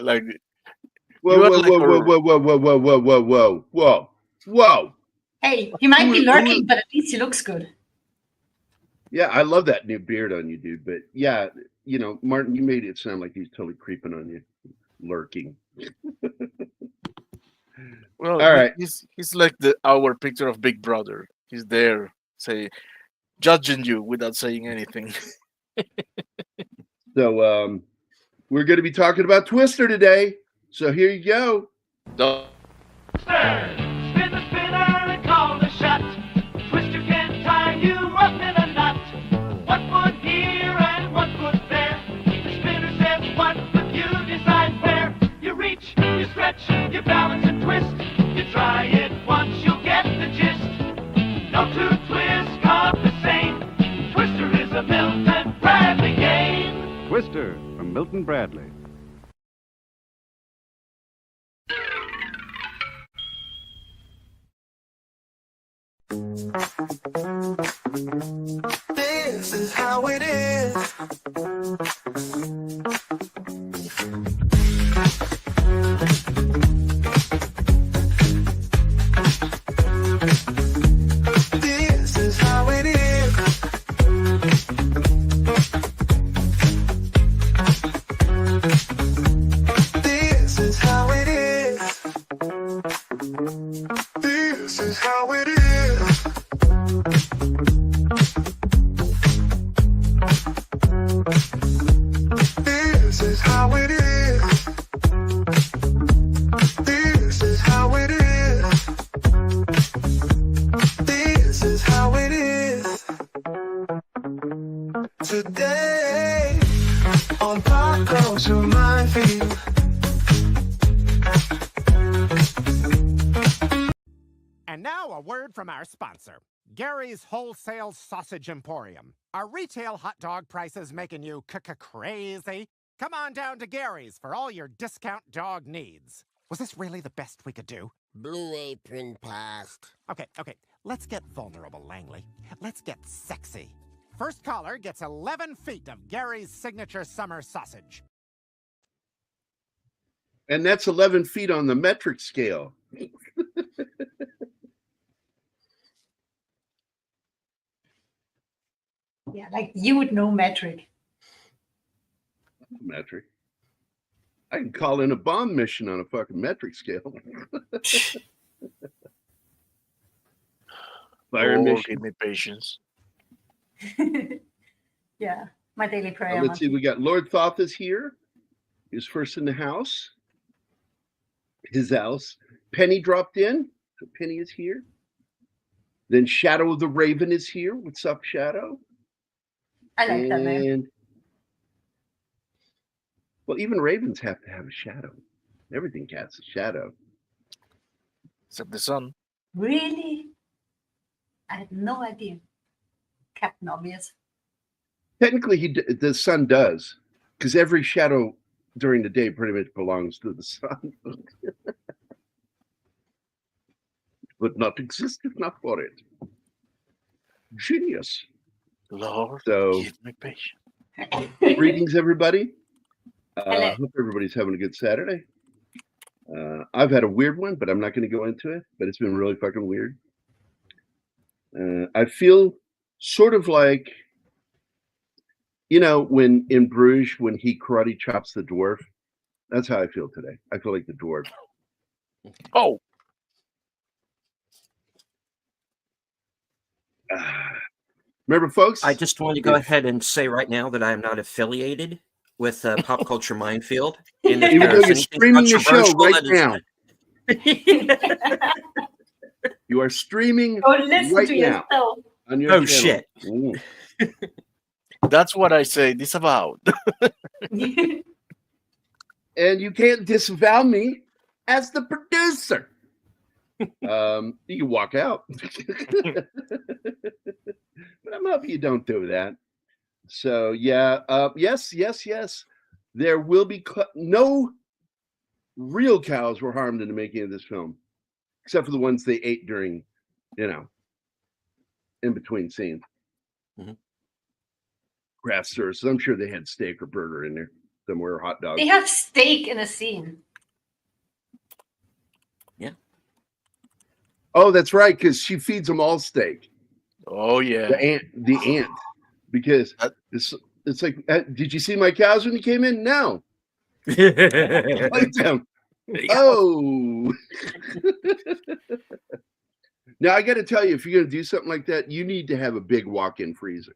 like whoa, you are whoa, like whoa, whoa, whoa, whoa, whoa, whoa, whoa, whoa, whoa, whoa, whoa. Hey, he might be lurking, but at least he looks good. Yeah, I love that new beard on you, dude. But yeah, you know, Martin, you made it sound like he's totally creeping on you, lurking. well, All right. he's like our picture of Big Brother. He's there, say, judging you without saying anything. So we're going to be talking about Twister today. So here you go. Spin the spinner and call the shot. Twister can tie you up in a knot. 1 foot here and 1 foot there. The spinner says 1 foot, you decide where. You reach, you stretch, you balance and twist. You try it once, you'll get the gist. No two twists come the same. Twister is a Milton Bradley game. Twister from Milton Bradley. This is how it is. This is how it is. This is how it is. This is how it is. This is how it is. This is how it is. This is how it is. Today on Pop Culture Minefield. And now a word from our sponsor, Gary's Wholesale Sausage Emporium. Are retail hot dog prices making you crazy? Come on down to Gary's for all your discount dog needs. Was this really the best we could do? Blue Apron passed. Okay, let's get vulnerable, Langley. Let's get sexy. First caller gets 11 feet of Gary's signature summer sausage. And that's 11 feet on the metric scale. Yeah, like you would know metric. Metric. I can call in a bomb mission on a fucking metric scale. Fire mission. Give me patience. Yeah, my daily prayer. Let's see, we got Lord Thoth is here. He's first in the house. His house. Penny dropped in. So Penny is here. Then Shadow of the Raven is here. What's up, Shadow? I like that name. Well, even ravens have to have a shadow. Everything casts a shadow. Except the sun. Really? I had no idea. Captain Obvious. Technically, the sun does, because every shadow during the day pretty much belongs to the sun. Would not exist if not for it. Genius. Lord, so, give me patience. Greetings, everybody. Hello. Hope everybody's having a good Saturday. I've had a weird one, but I'm not going to go into it. But it's been really fucking weird. I feel sort of like, you know, when in Bruges, when he karate chops the dwarf. That's how I feel today. I feel like the dwarf. Oh. Remember, folks? I just want to go ahead and say right now that I am not affiliated with Pop Culture Minefield. And even though you're streaming the show right now. You are streaming right now on your channel. Shit. That's what I say disavowed. And you can't disavow me as the producer. You can walk out. But I'm hoping you don't do that. So yeah, yes. There will be no real cows were harmed in the making of this film, except for the ones they ate during, in between scenes. Mm-hmm. Craft services. I'm sure they had steak or burger in there. somewhere, hot dogs. They have steak in a scene. Oh, that's right, because she feeds them all steak. Oh yeah. The aunt, because it's like, did you see my cows when you came in? No. Like them. Oh. Now I got to tell you, if you're going to do something like that, you need to have a big walk-in freezer,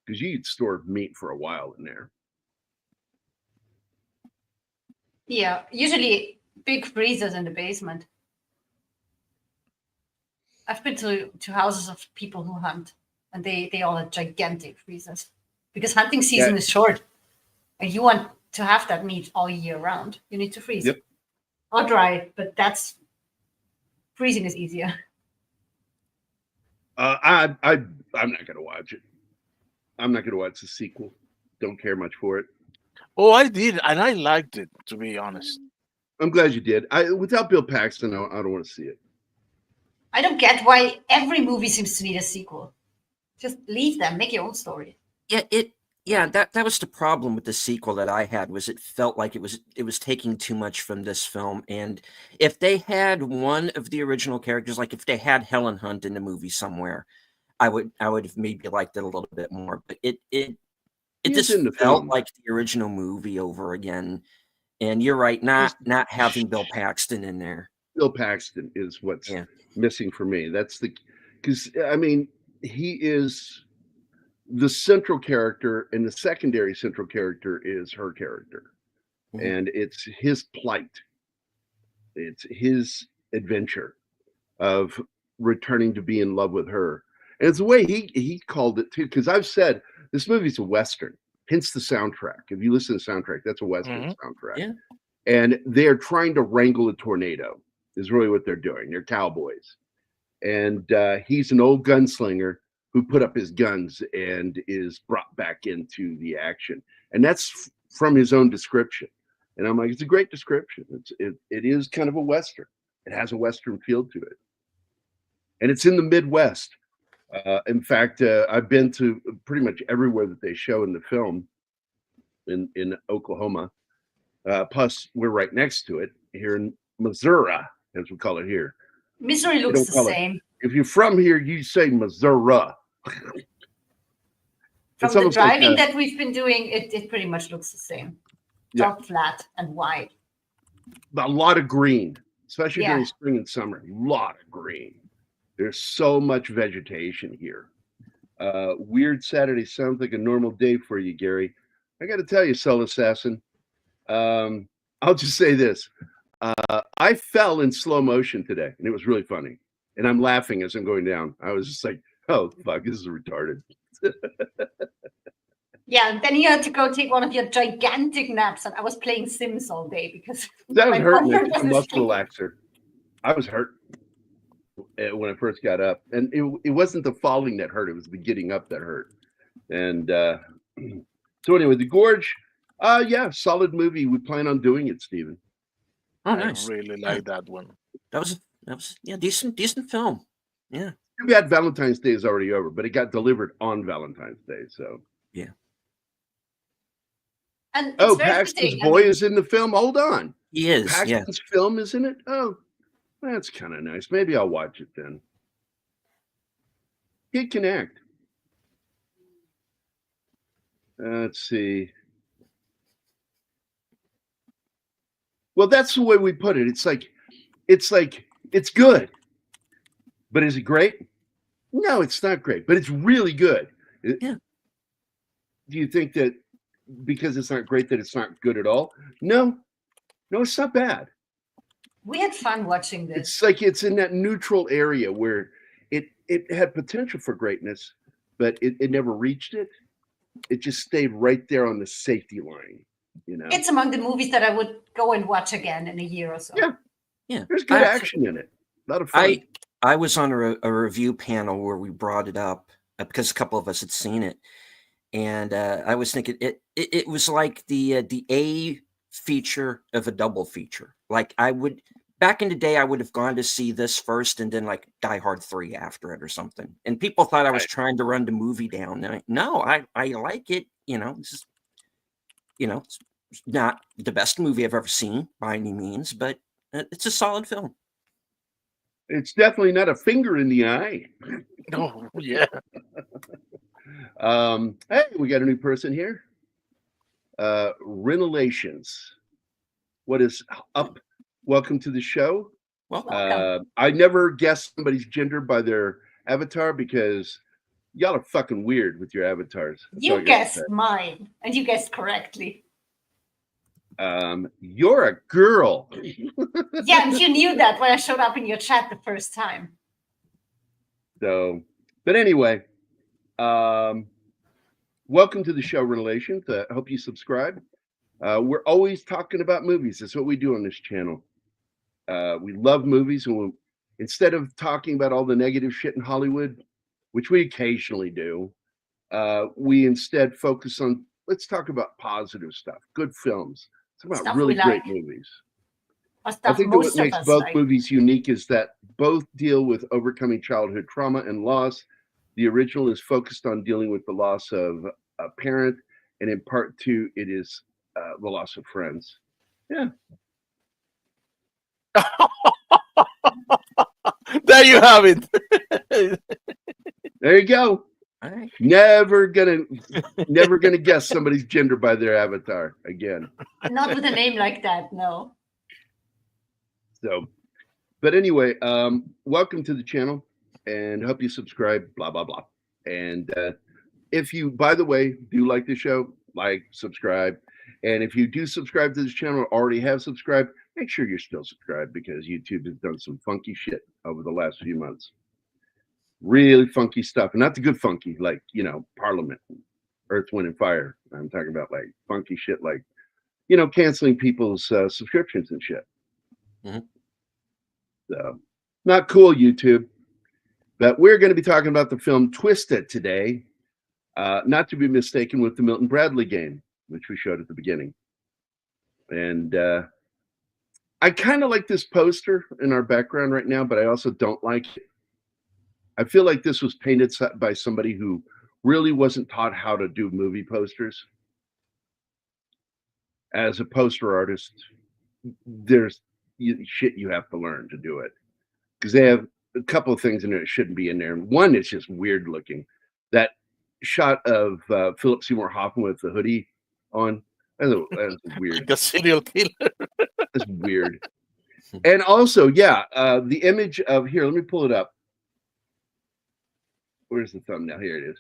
because you could store meat for a while in there. Yeah, usually big freezers in the basement. I've been to houses of people who hunt, and they all have gigantic freezers because hunting season is short, and you want to have that meat all year round. You need to freeze it or dry it, but that's freezing is easier. I'm not going to watch it. I'm not going to watch the sequel. Don't care much for it. Oh, I did, and I liked it, to be honest. I'm glad you did. Without Bill Paxton, I don't want to see it. I don't get why every movie seems to need a sequel. Just leave them, make your own story. Yeah, that was the problem with the sequel that I had, was it felt like it was taking too much from this film. And if they had one of the original characters, like if they had Helen Hunt in the movie somewhere, I would have maybe liked it a little bit more. But it just felt like the original movie over again. And you're right, not having Bill Paxton in there. Bill Paxton is what's missing for me. That's because I mean, he is the central character, and the secondary central character is her character. And it's his plight. It's his adventure of returning to be in love with her. And it's the way he called it too, because I've said this movie's a Western, hence the soundtrack. If you listen to the soundtrack, that's a Western soundtrack. Yeah. And they're trying to wrangle a tornado, is really what they're doing. They're cowboys. And he's an old gunslinger who put up his guns and is brought back into the action. And that's from his own description. And I'm like, it's a great description. It is kind of a Western. It has a Western feel to it. And it's in the Midwest. In fact, I've been to pretty much everywhere that they show in the film in Oklahoma. Plus, we're right next to it here in Missouri, as we call it here. Missouri looks the same. If you're from here, you say Missouri. From the driving that we've been doing, it pretty much looks the same. It's all flat and wide. A lot of green, especially during spring and summer. A lot of green. There's so much vegetation here. Weird Saturday sounds like a normal day for you, Gary. I got to tell you, Soul Assassin. I'll just say this. I fell in slow motion today, and it was really funny. And I'm laughing as I'm going down. I was just like, oh, fuck, this is retarded. Yeah, and then you had to go take one of your gigantic naps, and I was playing Sims all day because that was hurting. It's a muscle relaxer. I was hurt when I first got up, and it wasn't the falling that hurt; it was the getting up that hurt. And so anyway, The Gorge, solid movie. We plan on doing it, Stephen. Oh, nice. I really like that one. That was decent film. Yeah. Too bad Valentine's Day is already over, but it got delivered on Valentine's Day, so yeah. And Paxton's boy is in the film. Hold on, he is. Paxton's film is in it. Oh, that's kind of nice. Maybe I'll watch it then. He can act. Let's see. Well, that's the way we put it. It's like it's good, but is it great? No, it's not great, but it's really good. Yeah. Do you think that because it's not great that it's not good at all? No, it's not bad. We had fun watching this. It's like it's in that neutral area where it had potential for greatness, but it never reached it. It just stayed right there on the safety line. You know, it's among the movies that I would go and watch again in a year or so. Yeah. There's good action in it. A lot of fun. I was on a review panel where we brought it up because a couple of us had seen it, and I was thinking it was like the A feature of a double feature. Like back in the day, I would have gone to see this first and then like Die Hard 3 after it or something. And people thought I was trying to run the movie down. No, I like it. You know, it's not the best movie I've ever seen by any means, but it's a solid film. It's definitely not a finger in the eye. Oh, yeah. Hey, we got a new person here. Relations. What is up? Welcome to the show. Welcome. I never guess somebody's gender by their avatar because y'all are fucking weird with your avatars. That's all I You got to guessed say. mine, and you guessed correctly. You're a girl. Yeah, and you knew that when I showed up in your chat the first time. So, but anyway, welcome to the show, Relations. I hope you subscribe. We're always talking about movies. That's what we do on this channel. We love movies, and instead of talking about all the negative shit in Hollywood, which we occasionally do, we instead focus on, let's talk about positive stuff, good films. It's about Stuff really we great like. movies. Or I stuff think that what most of makes us both like. movies unique is that both deal with overcoming childhood trauma and loss. The original is focused on dealing with the loss of a parent, and in part two, it is the loss of friends. Yeah. There you have it. There you go. All right. Never gonna guess somebody's gender by their avatar again. Not with a name like that, no. So, but anyway, welcome to the channel, and hope you subscribe. Blah blah blah. And if you, by the way, do like the show, like, subscribe, and if you do subscribe to this channel or already have subscribed, make sure you're still subscribed because YouTube has done some funky shit over the last few months. Really funky stuff, and not the good funky, like, Parliament, Earth, Wind, and Fire. I'm talking about like funky shit, like, canceling people's subscriptions and shit. Mhm. So, not cool, YouTube. But we're going to be talking about the film Twisted today, not to be mistaken with the Milton Bradley game, which we showed at the beginning. And I kind of like this poster in our background right now, but I also don't like it. I feel like this was painted by somebody who really wasn't taught how to do movie posters. As a poster artist, there's shit you have to learn to do it, because they have a couple of things in there that shouldn't be in there. One is just weird looking. That shot of Philip Seymour Hoffman with the hoodie on, that's weird. Like a serial killer. That's weird. And also, yeah, the image of, here, let me pull it up. Where's the thumbnail? Here it is.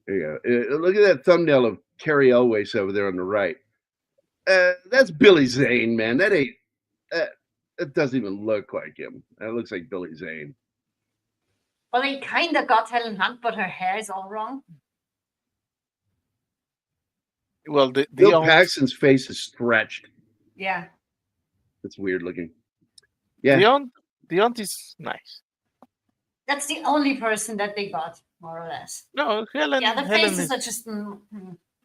There you go. Look at that thumbnail of Carrie Elwes over there on the right. That's Billy Zane, man. That ain't. It doesn't even look like him. That looks like Billy Zane. Well, they kind of got Helen Hunt, but her hair is all wrong. Well, Bill Paxton's face is stretched. Yeah. It's weird looking. Yeah. The aunt is nice. That's the only person that they got, more or less. No, Helen. Yeah, the Helen faces is, are just.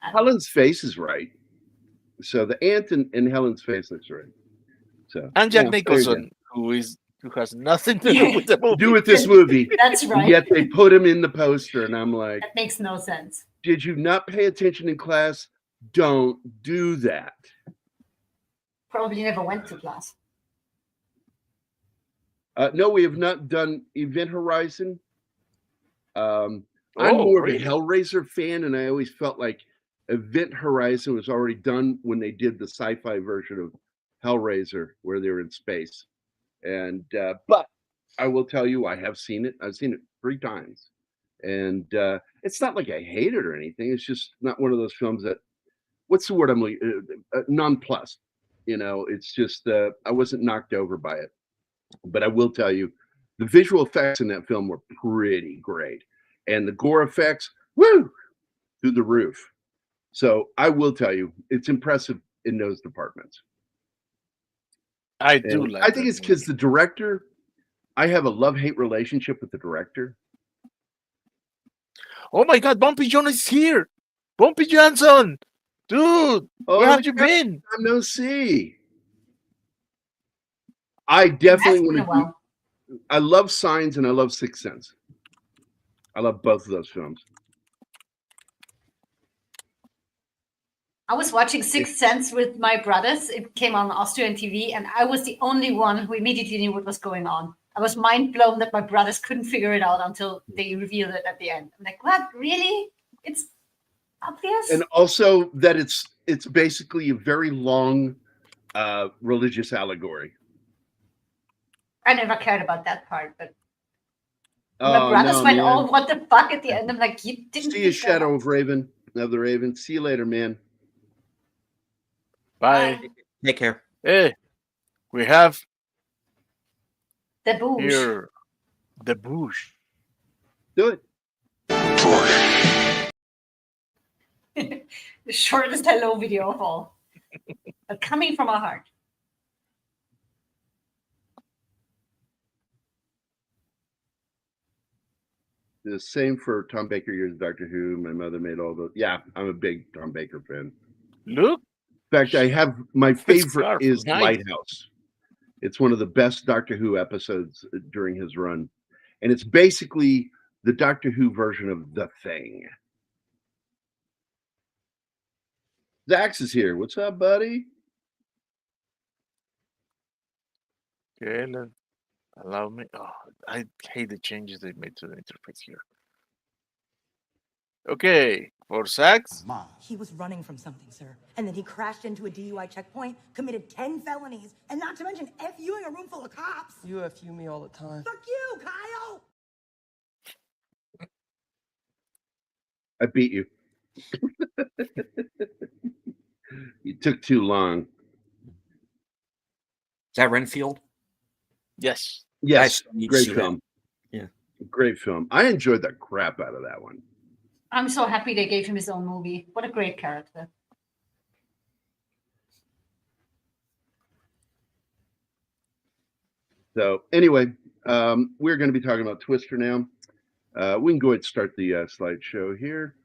Helen's face is right. So the aunt and Helen's face looks right. So, and Jack yeah, Nicholson, who has nothing to do with the movie. do with this movie. That's right. Yet they put him in the poster, and I'm like, That makes no sense. did you not pay attention in class? Don't do that. Probably never went to class. No, we have not done Event Horizon. I'm more really? of a Hellraiser fan, and I always felt like Event Horizon was already done when they did the sci-fi version of Hellraiser, where they were in space. And but I will tell you, I have seen it. I've seen it 3 times, and it's not like I hate it or anything. It's just not one of those films that, what's the word I'm like, nonplussed. It's just I wasn't knocked over by it. But I will tell you, the visual effects in that film were pretty great, and the gore effects, woo, through the roof. So I will tell you, it's impressive in those departments. I do like. I think it's because the director, I have a love-hate relationship with the director. Oh my God, Bumpy John is here. Bumpy Johnson, dude, where have you been? No see. I definitely want to. I love Signs and I love Sixth Sense. I love both of those films. I was watching Sixth Sense with my brothers. It came on Austrian TV, and I was the only one who immediately knew what was going on. I was mind blown that my brothers couldn't figure it out until they revealed it at the end. I'm like, what? Really? It's obvious? And also that it's basically a very long religious allegory. I never cared about that part, but my brothers went, "Oh, what the fuck?" at the end. I'm like, you didn't see a shadow of the Raven. See you later, man. Bye. Take care. Hey, we have the bush. Here the bush. Do it. The shortest hello video of all. But coming from our heart. The same for Tom Baker years Doctor Who. My mother made all those. Yeah, I'm a big Tom Baker fan. Look. In fact, I have my favorite is nice. Lighthouse. It's one of the best Doctor Who episodes during his run. And it's basically the Doctor Who version of The Thing. Zax is here. What's up, buddy? Okay, allow me. Oh, I hate the changes they made to the interface here. Okay, for Sax. He was running from something, sir. And then he crashed into a DUI checkpoint, committed 10 felonies, and not to mention FUing a room full of cops. You FU me all the time. Fuck you, Kyle! I beat you. You took too long. Is that Renfield? Yes. Yes. Nice. Great film. Yeah. Great film. I enjoyed the crap out of that one. I'm so happy they gave him his own movie. What a great character. So anyway, we're going to be talking about Twister now. We can go ahead and start the slideshow here.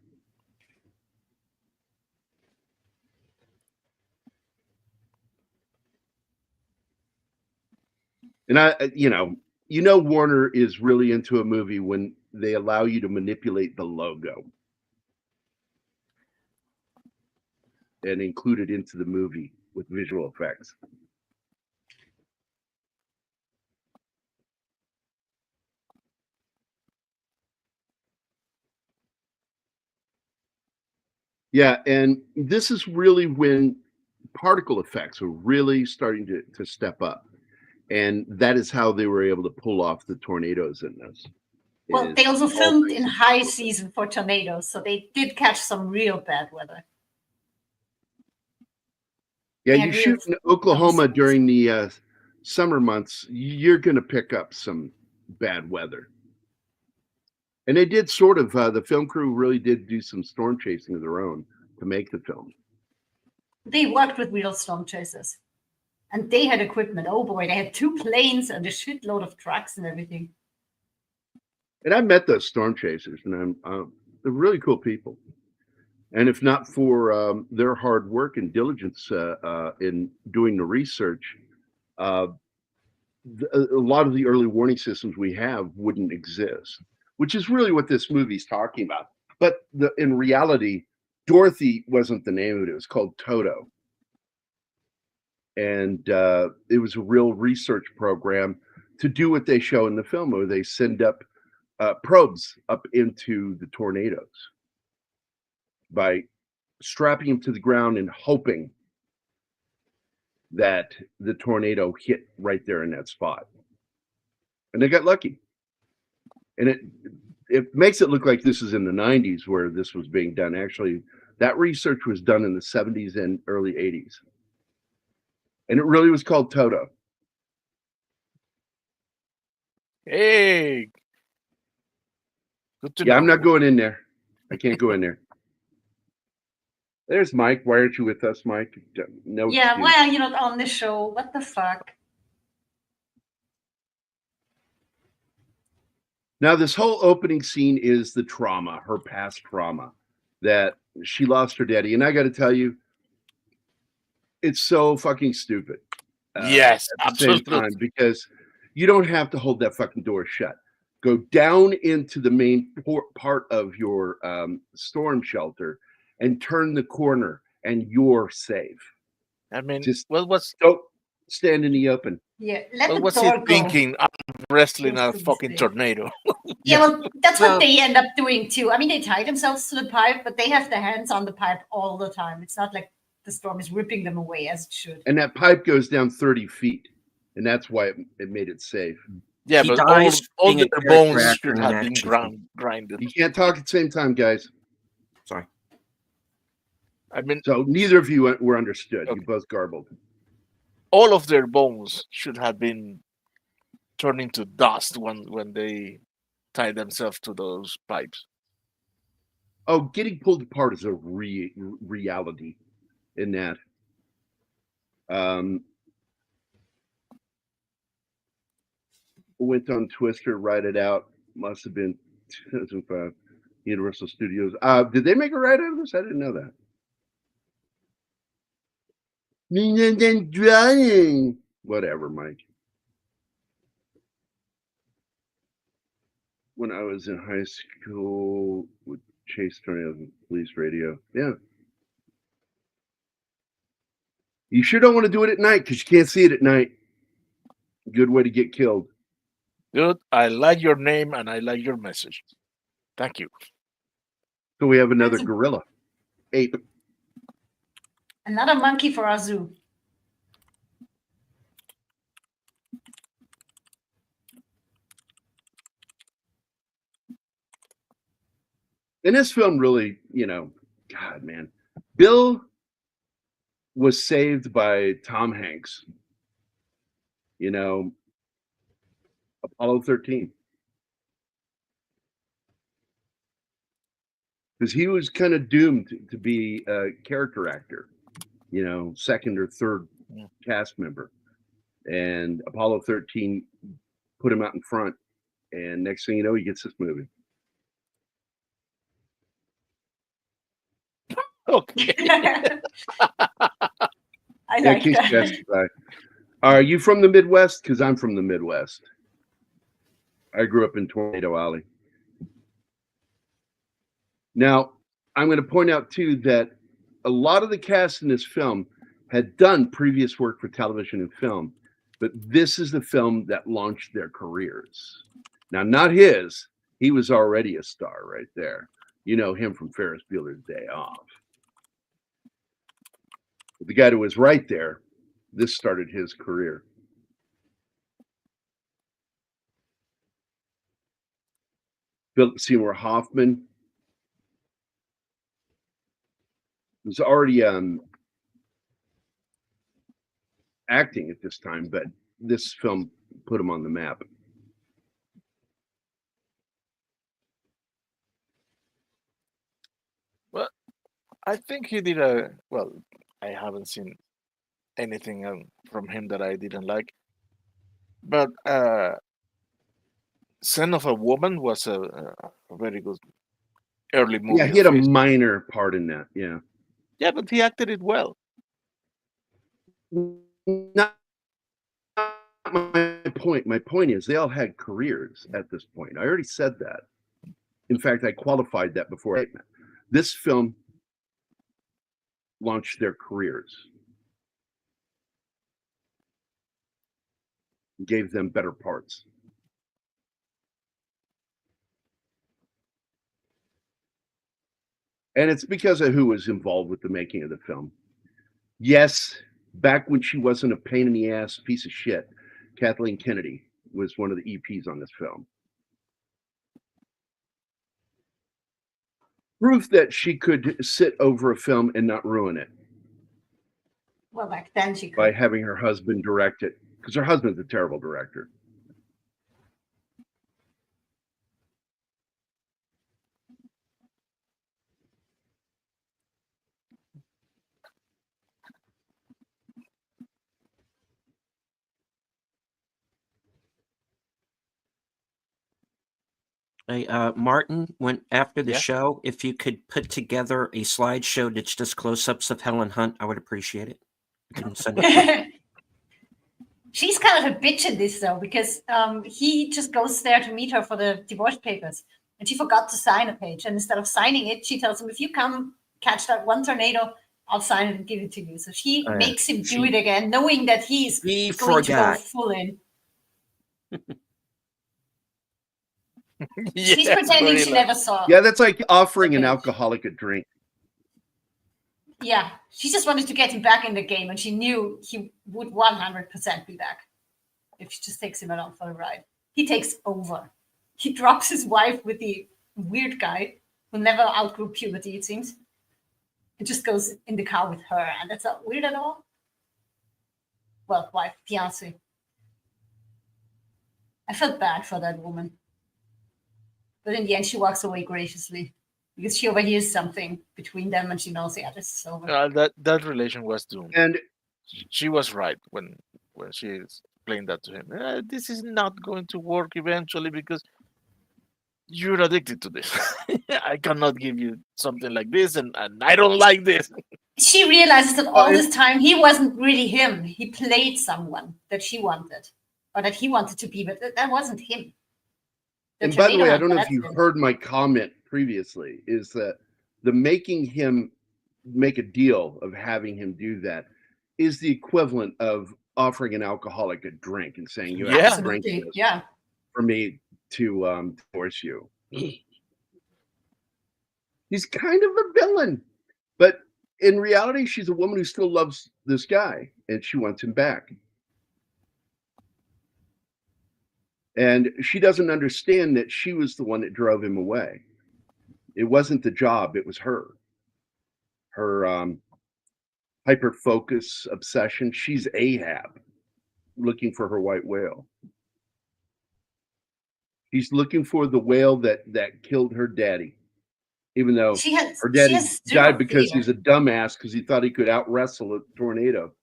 And you know, Warner is really into a movie when they allow you to manipulate the logo and include it into the movie with visual effects. Yeah, and this is really when particle effects are really starting to step up. And that is how they were able to pull off the tornadoes in this. Well, they also filmed in high season for tornadoes, so they did catch some real bad weather. Yeah, you shoot in Oklahoma during the summer months, you're going to pick up some bad weather. And they did sort of, the film crew really did do some storm chasing of their own to make the film. They worked with real storm chasers. And they had equipment. Oh boy, they had 2 planes and a shitload of trucks and everything. And I met those storm chasers, and they're really cool people. And if not for their hard work and diligence in doing the research, a lot of the early warning systems we have wouldn't exist, which is really what this movie's talking about. But in reality, Dorothy wasn't the name of it. It was called Toto. And it was a real research program to do what they show in the film, where they send up probes up into the tornadoes by strapping them to the ground and hoping that the tornado hit right there in that spot. And they got lucky. And it makes it look like this is in the 90s where this was being done. Actually, that research was done in the 70s and early 80s. And it really was called Toto. Hey. Good to know. I'm not going in there. I can't go in there. There's Mike. Why aren't you with us, Mike? No. Yeah, excuse. why are you not on the show? What the fuck? Now, this whole opening scene is the trauma, her past trauma, that she lost her daddy. And I got to tell you, it's so fucking stupid. Yes, at the same time, because you don't have to hold that fucking door shut. Go down into the main part of your storm shelter and turn the corner and you're safe. I mean, Just what's don't stand in the open. Yeah, let the what's he door go. thinking? I'm wrestling Just a to be fucking safe. tornado. Yeah, well, that's Well- what they end up doing too. I mean, they tie themselves to the pipe, but they have their hands on the pipe all the time. It's not like the storm is ripping them away as it should. And that pipe goes down 30 feet. And that's why it made it safe. Yeah, He but dies all being a their character bones actor should in have an been action film. grinded. You can't talk at the same time, guys. Sorry. I mean, So neither of you were understood. Okay. You both garbled. all of their bones should have been turned into dust when they tied themselves to those pipes. Oh, getting pulled apart is a reality in that. Went on Twister, Ride It Out. Must have been 2005. Universal Studios. Did they make a ride out of this? I didn't know that. Whatever, Mike. When I was in high school with Chase Tornadoes and Police Radio. Yeah. You sure don't want to do it at night because you can't see it at night. Good way to get killed. Dude, I like your name and I like your message. Thank you. So we have another gorilla. Ape. Another monkey for our zoo. And this film really, God, man. Bill was saved by Tom Hanks. Apollo 13. Because he was kind of doomed to be a character actor, second or third cast member. And Apollo 13 put him out in front. And next thing you know, he gets this movie. Okay. I like Keith that. Jessica. Are you from the Midwest? Because I'm from the Midwest. I grew up in Tornado Alley. Now, I'm going to point out, too, that a lot of the cast in this film had done previous work for television and film, but this is the film that launched their careers. Now, not his. He was already a star right there. You know him from Ferris Bueller's Day Off. But the guy who was right there, this started his career. Philip Seymour Hoffman was already acting at this time, but this film put him on the map. Well, I think he did I haven't seen anything from him that I didn't like. But Son of a Woman was a very good early movie. Yeah, he had a of his. minor part in that. Yeah. Yeah, but he acted it well. Not my point. My point is they all had careers at this point. I already said that. In fact, I qualified that before. This film launched their careers. Gave them better parts. And it's because of who was involved with the making of the film. Yes, back when she wasn't a pain in the ass piece of shit, Kathleen Kennedy was one of the EPs on this film. Proof that she could sit over a film and not ruin it. Well, back then she could. By having her husband direct it, because her husband's a terrible director. Hey, Martin, when after the Yeah? show, if you could put together a slideshow that's just close-ups of Helen Hunt, I would appreciate it. You can send it. She's kind of a bitch in this, though, because he just goes there to meet her for the divorce papers, and she forgot to sign a page. And instead of signing it, she tells him, if you come catch that one tornado, I'll sign it and give it to you. So she Oh, yeah. makes him do She- it again, knowing that he's He going to go forgot. full in. Yeah, She's pretending very she like- never saw. Yeah, that's like offering an Okay. alcoholic a drink. Yeah, she just wanted to get him back in the game, and she knew he would 100% be back if she just takes him along for a ride. He takes over. He drops his wife with the weird guy who never outgrew puberty, it seems. It just goes in the car with her, and that's not weird at all. Well, wife, fiancé. I felt bad for that woman. But in the end, she walks away graciously because she overhears something between them and she knows, yeah, this is over. that relation was doomed. And She was right when she explained that to him. This is not going to work eventually because you're addicted to this. I cannot give you something like this, and I don't like this. She realizes that all this time he wasn't really him. He played someone that she wanted or that he wanted to be, but that wasn't him. And by the tornado way, I hunter, don't know if that's you him. heard my comment previously, is that the making him make a deal of having him do that is the equivalent of offering an alcoholic a drink and saying, you have to drink Absolutely, this yeah. for me to divorce you. He's kind of a villain, but in reality, she's a woman who still loves this guy and she wants him back. And she doesn't understand that she was the one that drove him away. It wasn't the job, it was her. Her hyper focus obsession. She's Ahab looking for her white whale. He's looking for the whale that killed her daddy, even though her daddy died because he's a dumbass because he thought he could out wrestle a tornado.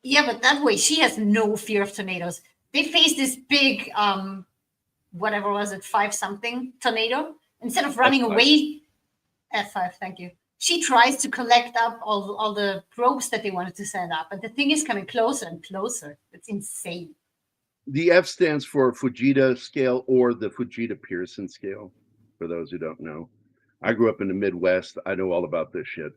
Yeah, but that way she has no fear of tornadoes. They face this big, whatever was it, 5-something tornado. Instead of running F5. away, F5, thank you. She tries to collect up all the probes that they wanted to send up, and the thing is coming closer and closer. It's insane. The F stands for Fujita scale or the Fujita-Pearson scale, for those who don't know. I grew up in the Midwest. I know all about this shit.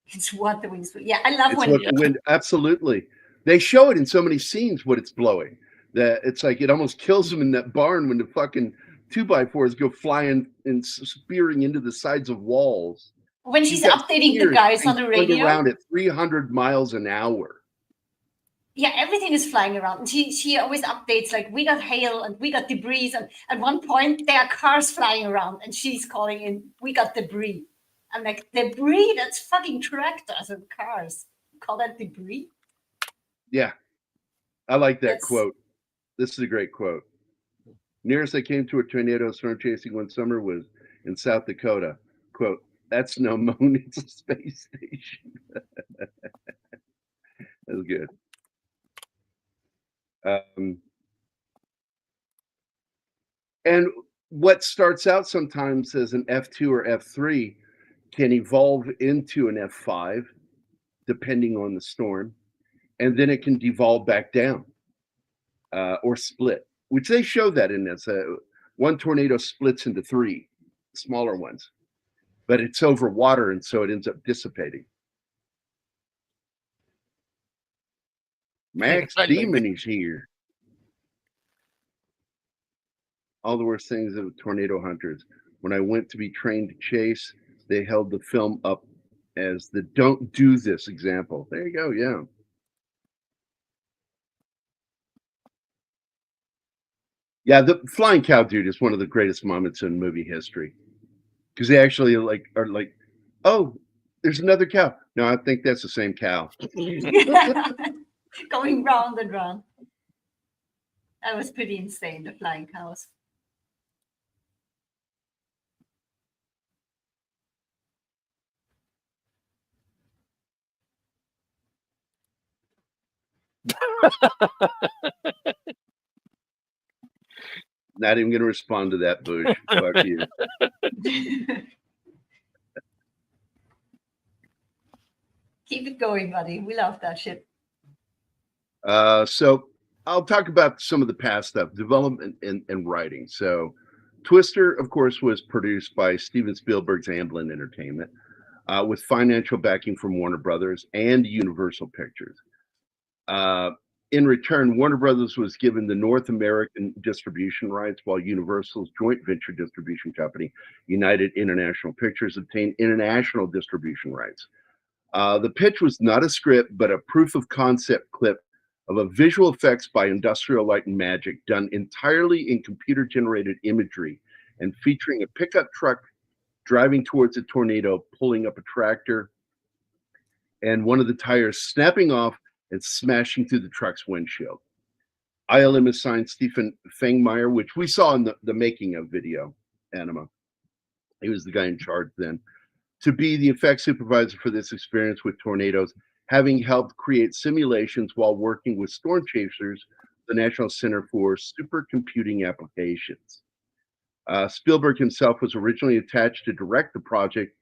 It's what the winds. Yeah, I love It's when what the wind, absolutely. They show it in so many scenes what it's blowing that it's like it almost kills them in that barn when the fucking 2x4s go flying and spearing into the sides of walls. when she's updating the guys on the going radio. around at 300 miles an hour. Yeah, everything is flying around. And she always updates like we got hail and we got debris. And at one point there are cars flying around and she's calling in, we got debris. I'm like, debris? That's fucking tractors and cars. You call that debris? Yeah. I like that That's- quote. This is a great quote. Nearest I came to a tornado storm chasing one summer was in South Dakota. Quote, that's no moon, it's a space station. That was good. And what starts out sometimes as an F2 or F3 can evolve into an F5, depending on the storm. And then it can devolve back down or split, which they show that in this. One tornado splits into 3 smaller ones, but it's over water, and so it ends up dissipating. Max Demon is here. All the worst things of tornado hunters. When I went to be trained to chase, they held the film up as the don't do this example. There you go, yeah. Yeah, the flying cow dude is one of the greatest moments in movie history. Because they actually are like, oh, there's another cow. No, I think that's the same cow. Going round and round. That was pretty insane, the flying cows. Not even going to respond to that, Bush. Fuck you. Keep it going, buddy. We love that shit. So I'll talk about some of the past stuff, development and writing. So Twister, of course, was produced by Steven Spielberg's Amblin Entertainment, with financial backing from Warner Brothers and Universal Pictures. In return, Warner Brothers was given the North American distribution rights, while Universal's joint venture distribution company, United International Pictures, obtained international distribution rights. The pitch was not a script, but a proof of concept clip of a visual effects by Industrial Light and Magic done entirely in computer-generated imagery and featuring a pickup truck driving towards a tornado, pulling up a tractor, and one of the tires snapping off and smashing through the truck's windshield. ILM assigned Stephen Fangmeyer, which we saw in the making of video, Anima. He was the guy in charge then, to be the effects supervisor for this experience with tornadoes, having helped create simulations while working with Storm Chasers, the National Center for Supercomputing Applications. Spielberg himself was originally attached to direct the project,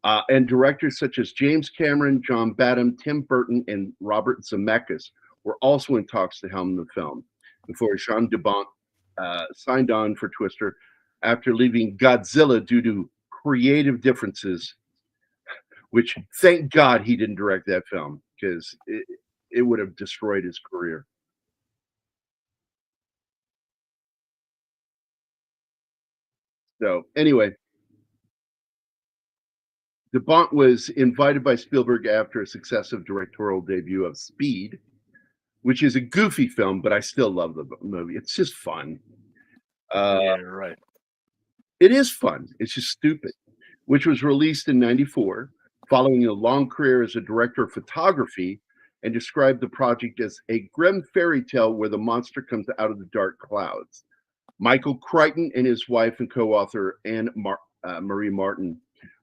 and directors such as James Cameron, John Badham, Tim Burton, and Robert Zemeckis were also in talks to helm the film before Jean de Bont signed on for Twister after leaving Godzilla due to creative differences, which thank God he didn't direct that film, because it would have destroyed his career. So anyway, de Bont was invited by Spielberg after a successive directorial debut of Speed, which is a goofy film, but I still love the movie. It's just fun. Yeah, right. It is fun. It's just stupid, which was released in '94, following a long career as a director of photography, and described the project as a grim fairy tale where the monster comes out of the dark clouds. Michael Crichton and his wife and co-author Anne Marie Martin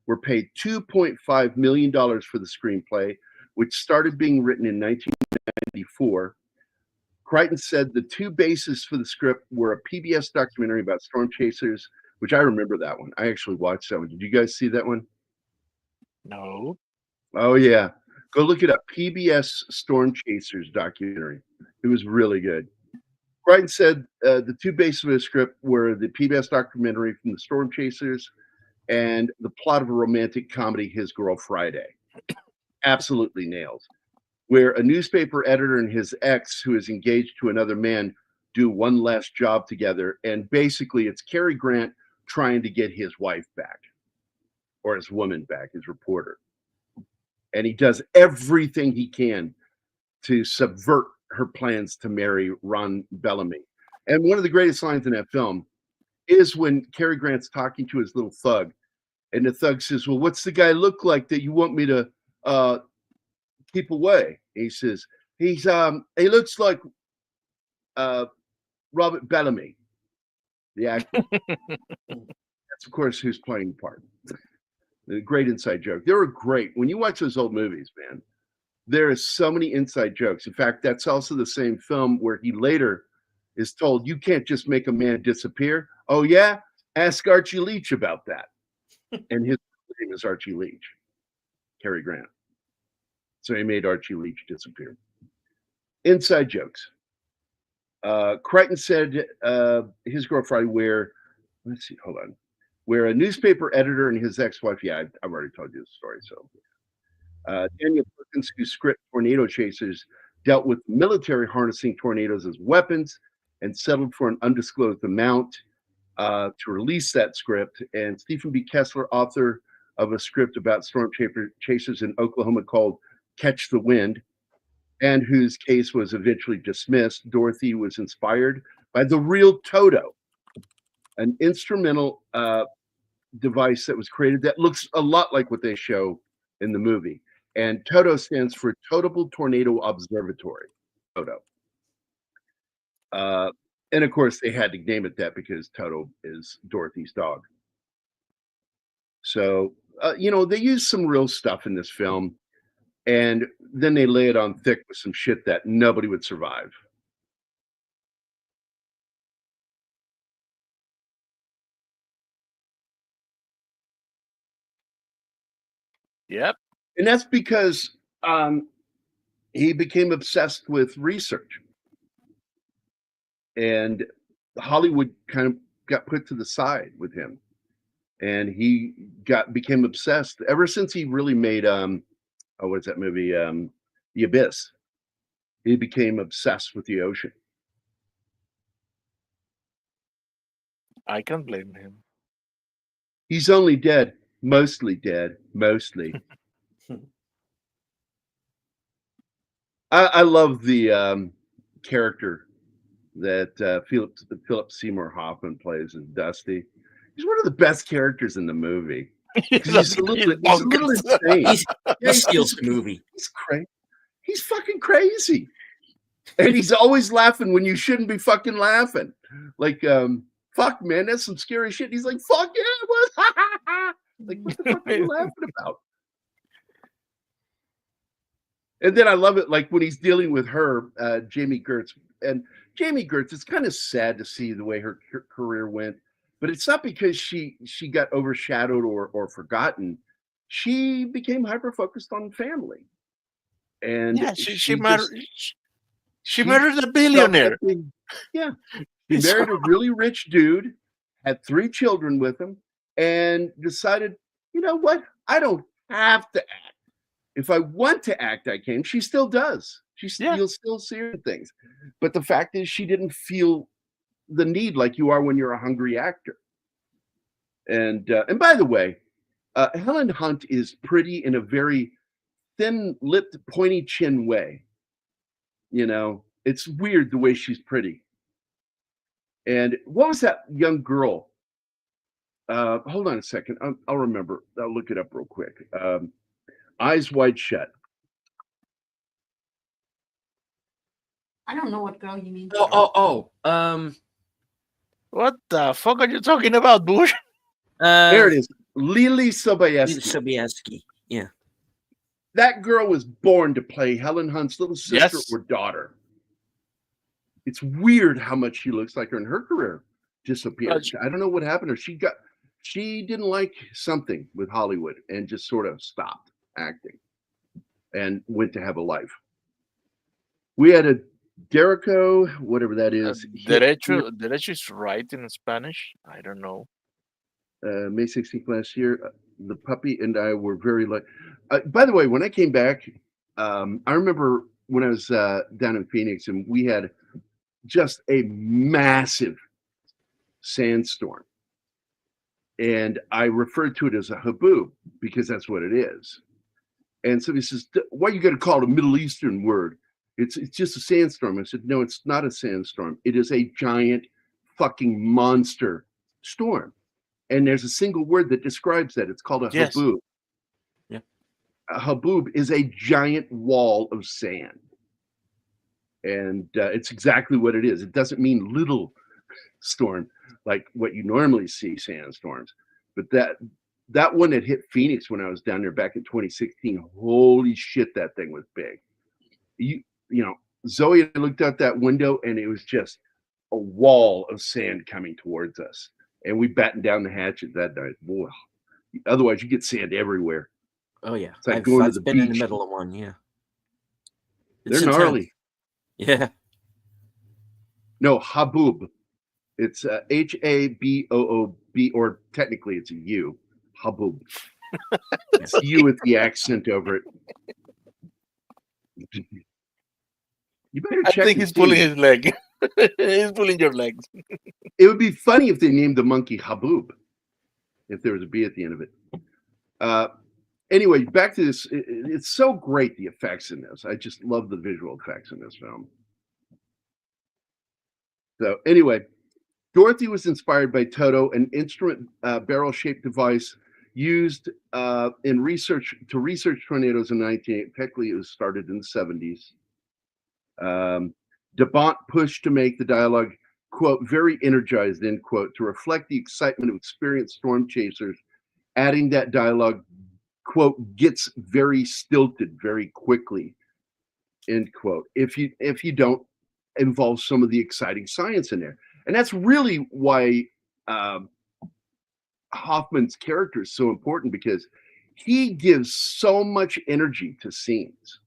were paid $2.5 million for the screenplay, which started being written in 1994. Crichton said the two bases for the script were a PBS documentary about storm chasers, which I remember that one. I actually watched that one. Did you guys see that one? No. Oh, yeah. Go look it up. PBS Storm Chasers documentary. It was really good. Crichton said the two bases of the script were the PBS documentary from the Storm Chasers and the plot of a romantic comedy, His Girl Friday. Absolutely nailed. Where a newspaper editor and his ex, who is engaged to another man, do one last job together. And basically, it's Cary Grant trying to get his wife back, or his woman back, his reporter. And he does everything he can to subvert her plans to marry Ron Bellamy. And one of the greatest lines in that film is when Cary Grant's talking to his little thug, and the thug says, "Well, what's the guy look like that you want me to keep away?" He says, he looks like Robert Bellamy, the actor. That's, of course, who's playing the part. The great inside joke. They were great. When you watch those old movies, man, there is so many inside jokes. In fact, that's also the same film where he later is told, you can't just make a man disappear. Oh, yeah? Ask Archie Leach about that. And his name is Archie Leach, Cary Grant. So he made Archie Leach disappear. Inside jokes. Crichton said His Girl Friday, where, let's see, hold on, where a newspaper editor and his ex-wife, yeah, I've already told you the story. So Daniel Perkins, who script Tornado Chasers, dealt with military harnessing tornadoes as weapons and settled for an undisclosed amount to release that script. And Stephen B. Kessler, author of a script about storm chasers in Oklahoma called Catch the Wind, and whose case was eventually dismissed, Dorothy was inspired by the real Toto, an instrumental device that was created that looks a lot like what they show in the movie. And Toto stands for Totable Tornado Observatory, Toto. And of course, they had to name it that because Toto is Dorothy's dog. So, they use some real stuff in this film, and then they lay it on thick with some shit that nobody would survive. Yep. And that's because he became obsessed with research. And Hollywood kind of got put to the side with him, and he became obsessed ever since he really made what is that movie, The Abyss. He became obsessed with the ocean. I can't blame him. He's only dead, mostly. I love the character that Philip Seymour Hoffman plays as Dusty. He's one of the best characters in the movie. He's a little insane. He steals the movie. He's crazy. He's fucking crazy. And he's always laughing when you shouldn't be fucking laughing. Like, fuck, man, that's some scary shit. He's like, fuck yeah, what? Like, what the fuck are you laughing about? And then I love it, like when he's dealing with her, Jami Gertz. And Jami Gertz, it's kind of sad to see the way her career went, but it's not because she got overshadowed or forgotten. She became hyper focused on family, and yeah, she married a billionaire. Yeah, she married a really rich dude, had 3 children with him, and decided, you know what? I don't have to act. If I want to act, I can. She still does. You'll still see her in things. But the fact is, she didn't feel the need like you are when you're a hungry actor. And by the way, Helen Hunt is pretty in a very thin-lipped, pointy-chin way. You know, it's weird the way she's pretty. And what was that young girl? Hold on a second. I'll remember. I'll look it up real quick. Eyes Wide Shut. I don't know what girl you mean. What the fuck are you talking about, Bush? There it is. Lily Sobieski. Sobieski. Yeah. That girl was born to play Helen Hunt's little sister Yes. or daughter. It's weird how much she looks like her, and her career disappeared. I don't know what happened to her. She didn't like something with Hollywood and just sort of stopped acting and went to have a life. We had a Derico, whatever that is. Derecho is right in Spanish. I don't know. May 16th last year, the puppy and I were very like. By the way, when I came back, I remember when I was down in Phoenix, and we had just a massive sandstorm, and I referred to it as a haboob because that's what it is. And somebody says, "Why you got to call it a Middle Eastern word? It's just a sandstorm." I said, "No, it's not a sandstorm. It is a giant fucking monster storm." And there's a single word that describes that. It's called a haboob. Yeah. A haboob is a giant wall of sand. And it's exactly what it is. It doesn't mean little storm like what you normally see sandstorms. But that one that hit Phoenix when I was down there back in 2016, holy shit, that thing was big. You know, Zoe and I looked out that window, and it was just a wall of sand coming towards us. And we battened down the hatches that night. Boy, otherwise you get sand everywhere. Oh yeah, it's like I've going to the been in the beach. middle of one. Yeah, They're gnarly. Yeah. No, haboob. It's Haboob, or technically it's a U. Haboob. It's U with the accent over it. You better check. I think he's pulling his leg. He's pulling your legs. It would be funny if they named the monkey Haboob, if there was a B at the end of it. Anyway, back to this. It's so great, the effects in this. I just love the visual effects in this film. So anyway, Dorothy was inspired by Toto, an instrument barrel-shaped device used in research tornadoes in 1980. Technically, it was started in the 70s. Bont pushed to make the dialogue, quote, very energized, end quote, to reflect the excitement of experienced storm chasers, adding that dialogue, quote, gets very stilted very quickly, end quote, if you don't involve some of the exciting science in there. And that's really why Hoffman's character is so important, because he gives so much energy to scenes.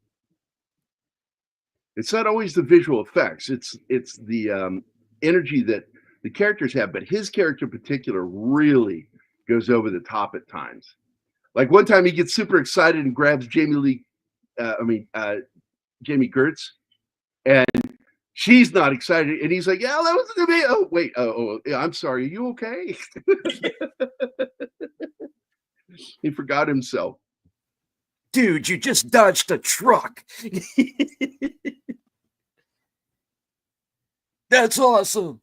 It's not always the visual effects. It's the energy that The characters have, but his character in particular really goes over the top at times. Like one time he gets super excited and grabs Jami Gertz, and she's not excited, and he's like, "Yeah, that was me." Oh, wait, yeah, I'm sorry. Are you okay? He forgot himself. Dude, you just dodged a truck. That's awesome.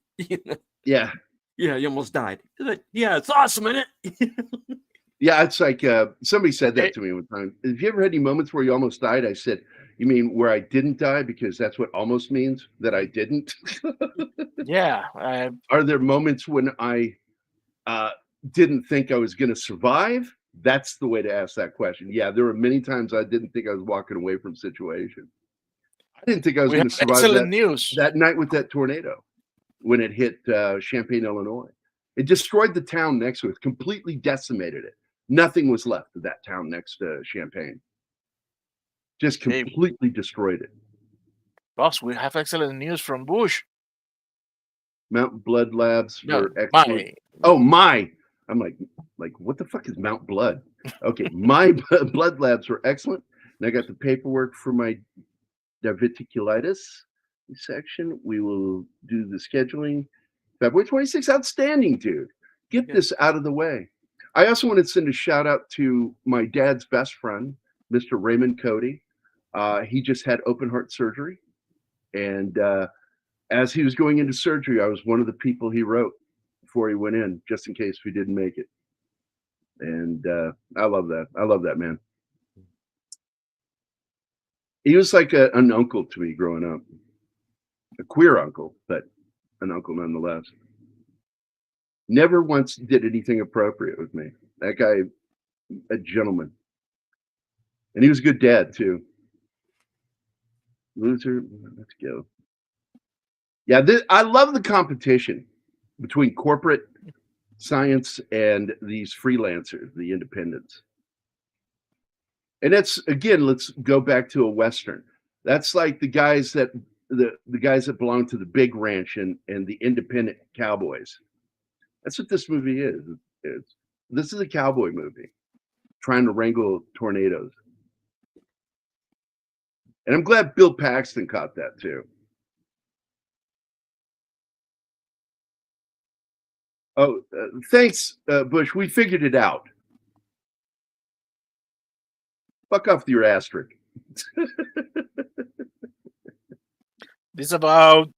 Yeah. Yeah, you almost died. Yeah, it's awesome, isn't it? Yeah, it's like somebody said that to me one time. Have you ever had any moments where you almost died? I said, you mean where I didn't die? Because that's what almost means, that I didn't. Yeah. Are there moments when I didn't think I was going to survive? That's the way to ask that question. Yeah, there were many times I didn't think I was walking away from situation. I didn't think I was going to survive that night with that tornado when it hit Champaign, Illinois. It destroyed the town next to it, completely decimated it. Nothing was left of that town next to Champaign. Just completely destroyed it. Boss, we have excellent news from Bush. Mount Blood Labs were excellent. I'm like, what the fuck is Mount Blood? Okay, my blood labs were excellent. And I got the paperwork for my diverticulitis section. We will do the scheduling. February 26th, outstanding, dude. Get this out of the way. I also want to send a shout out to my dad's best friend, Mr. Raymond Cody. He just had open heart surgery. And as he was going into surgery, I was one of the people he wrote before he went in, just in case we didn't make it. And I love that. I love that, man. He was like an uncle to me growing up. A queer uncle, but an uncle nonetheless. Never once did anything appropriate with me. That guy, a gentleman. And he was a good dad, too. Loser, let's go. Yeah, I love the competition between corporate science and these freelancers, the independents. And that's, again, let's go back to a Western. That's like the guys that the guys that belong to the big ranch and the independent cowboys. That's what this movie is. This is a cowboy movie trying to wrangle tornadoes. And I'm glad Bill Paxton caught that too. Oh, thanks, Bush. We figured it out. Fuck off with your asterisk. This about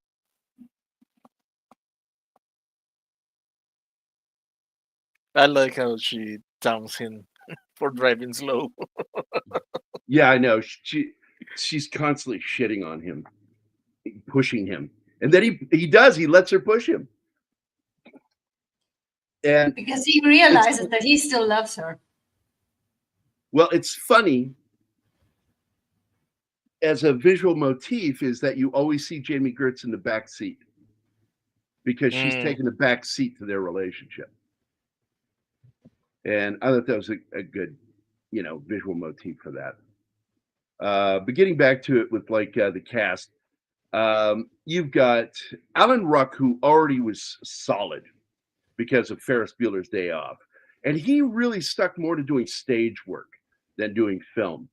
I like how she taunts him for driving slow. Yeah, I know. She's constantly shitting on him, pushing him. And then he lets her push him. And because he realizes that he still loves her. Well, it's funny as a visual motif is that you always see Jami Gertz in the back seat because she's taking the back seat to their relationship. And I thought that was a good, visual motif for that. But getting back to it with like the cast, you've got Alan Ruck, who already was solid because of Ferris Bueller's Day Off. And he really stuck more to doing stage work than doing film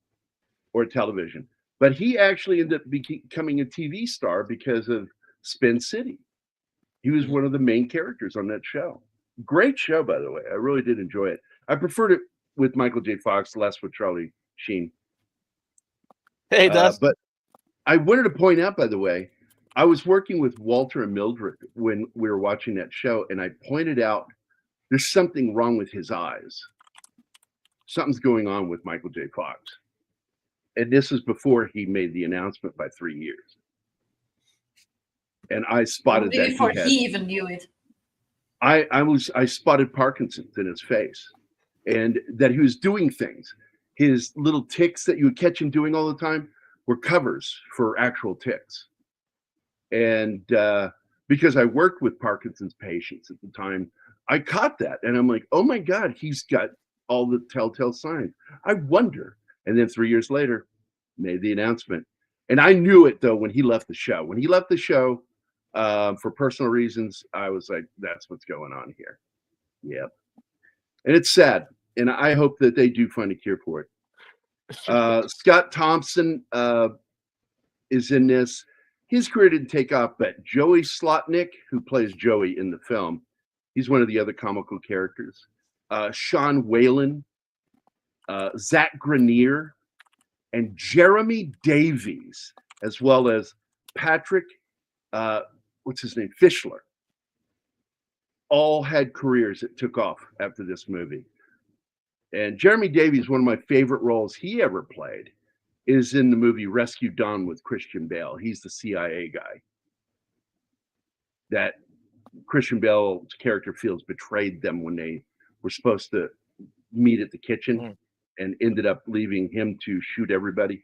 or television. But he actually ended up becoming a TV star because of Spin City. He was one of the main characters on that show. Great show, by the way. I really did enjoy it. I preferred it with Michael J. Fox, less with Charlie Sheen. Hey, but I wanted to point out, by the way, I was working with Walter and Mildred when we were watching that show, and I pointed out there's something wrong with his eyes. Something's going on with Michael J. Fox. And this is before he made the announcement by 3 years. And I spotted that before he even knew it. I spotted Parkinson's in his face, and that he was doing things. His little tics that you would catch him doing all the time were covers for actual tics. And because I worked with Parkinson's patients at the time, I caught that, and I'm like, oh my God, he's got all the telltale signs. I wonder. And then 3 years later, made the announcement. And I knew it though when he left the show. When he left the show, For personal reasons, I was like, that's what's going on here. Yep. And it's sad. And I hope that they do find a cure for it. Scott Thompson is in this. His career didn't take off, but Joey Slotnick, who plays Joey in the film, he's one of the other comical characters. Sean Whalen, Zach Grenier, and Jeremy Davies, as well as Patrick, what's his name, Fischler, all had careers that took off after this movie. And Jeremy Davies, one of my favorite roles he ever played, is in the movie Rescue Dawn with Christian Bale. He's the CIA guy that Christian Bale's character feels betrayed them when they were supposed to meet at the kitchen and ended up leaving him to shoot everybody.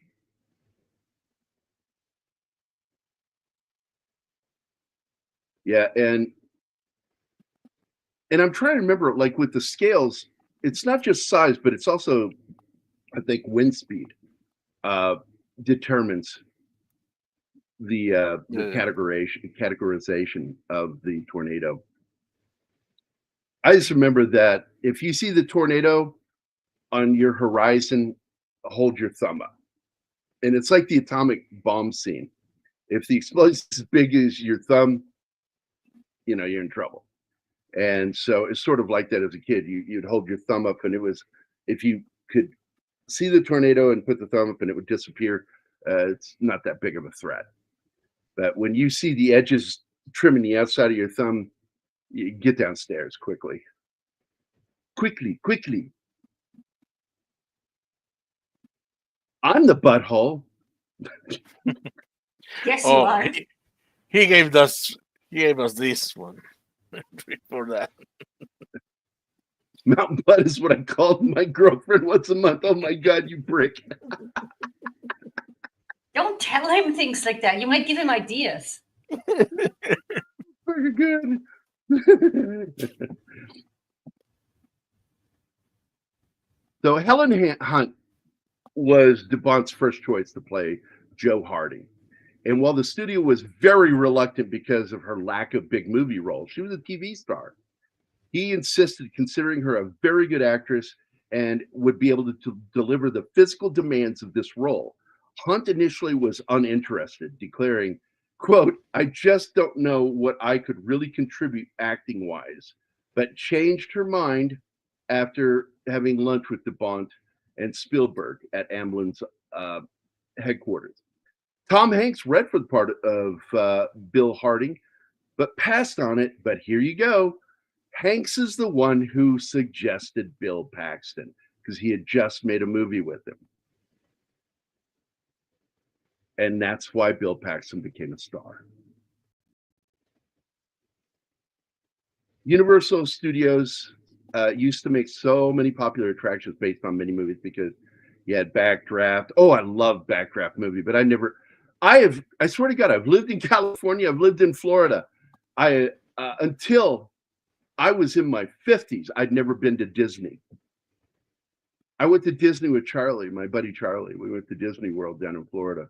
Yeah, and I'm trying to remember, like with the scales, it's not just size, but it's also, I think, wind speed determines the categorization of the tornado. I just remember that if you see the tornado on your horizon, hold your thumb up. And it's like the atomic bomb scene. If the explosion is as big as your thumb, you know, you're in trouble. And so it's sort of like that as a kid. You'd hold your thumb up, and it was, if you could see the tornado and put the thumb up and it would disappear, it's not that big of a threat. But when you see the edges trimming the outside of your thumb, you get downstairs quickly. Quickly. I'm the butthole. Yes, you are. He gave us this one before that. Mountain butt is what I called my girlfriend once a month. Oh my God, you brick. Don't tell him things like that. You might give him ideas. Very good. So Helen Hunt was Bont's first choice to play Joe Harding. And while the studio was very reluctant because of her lack of big movie roles, she was a TV star. He insisted, considering her a very good actress and would be able to deliver the physical demands of this role. Hunt initially was uninterested, declaring, quote, "I just don't know what I could really contribute acting-wise," but changed her mind after having lunch with Bont and Spielberg at Amblin's headquarters. Tom Hanks read for the part of Bill Harding, but passed on it. But here you go. Hanks is the one who suggested Bill Paxton because he had just made a movie with him. And that's why Bill Paxton became a star. Universal Studios used to make so many popular attractions based on many movies because you had Backdraft. Oh, I love Backdraft movie, but I swear to God, I've lived in California. I've lived in Florida. Until I was in my 50s, I'd never been to Disney. I went to Disney with Charlie, my buddy Charlie. We went to Disney World down in Florida.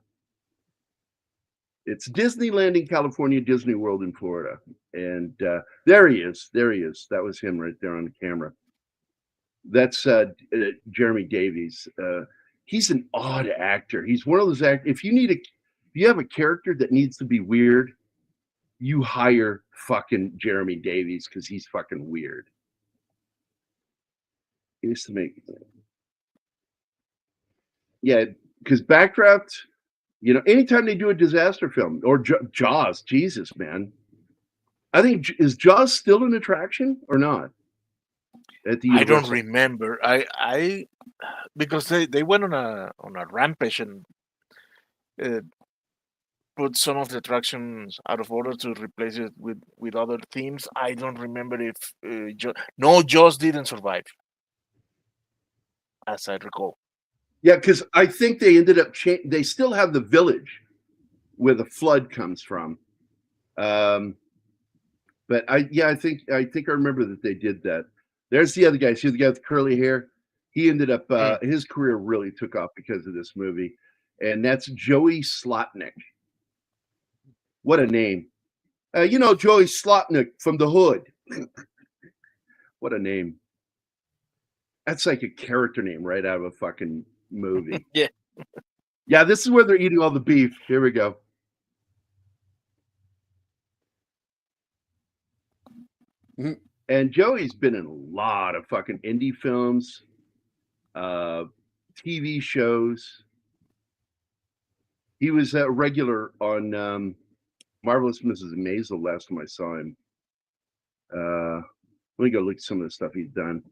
It's Disneyland in California, Disney World in Florida. And there he is. That was him right there on the camera. That's Jeremy Davies. He's an odd actor. He's one of those actors. If you have a character that needs to be weird, you hire fucking Jeremy Davies because he's fucking weird. He used to make, yeah, because Backdraft, you know, anytime they do a disaster film or Jaws, Jesus, man. I think, is Jaws still an attraction or not? At the I don't Universal? remember. I because they went on a rampage and put some of the attractions out of order to replace it with other themes. I don't remember if Jaws didn't survive, as I recall. Yeah, because I think they ended up they still have the village where the flood comes from. But I think I remember that they did that. There's the other guy. See the guy with curly hair? He ended up his career really took off because of this movie, and that's Joey Slotnick. What a name! You know, Joey Slotnick from The Hood. What a name. That's like a character name right out of a fucking movie. Yeah. Yeah, this is where they're eating all the beef. Here we go. And Joey's been in a lot of fucking indie films, TV shows. He was a regular on Marvelous Mrs. Maisel last time I saw him. Let me go look at some of the stuff he's done.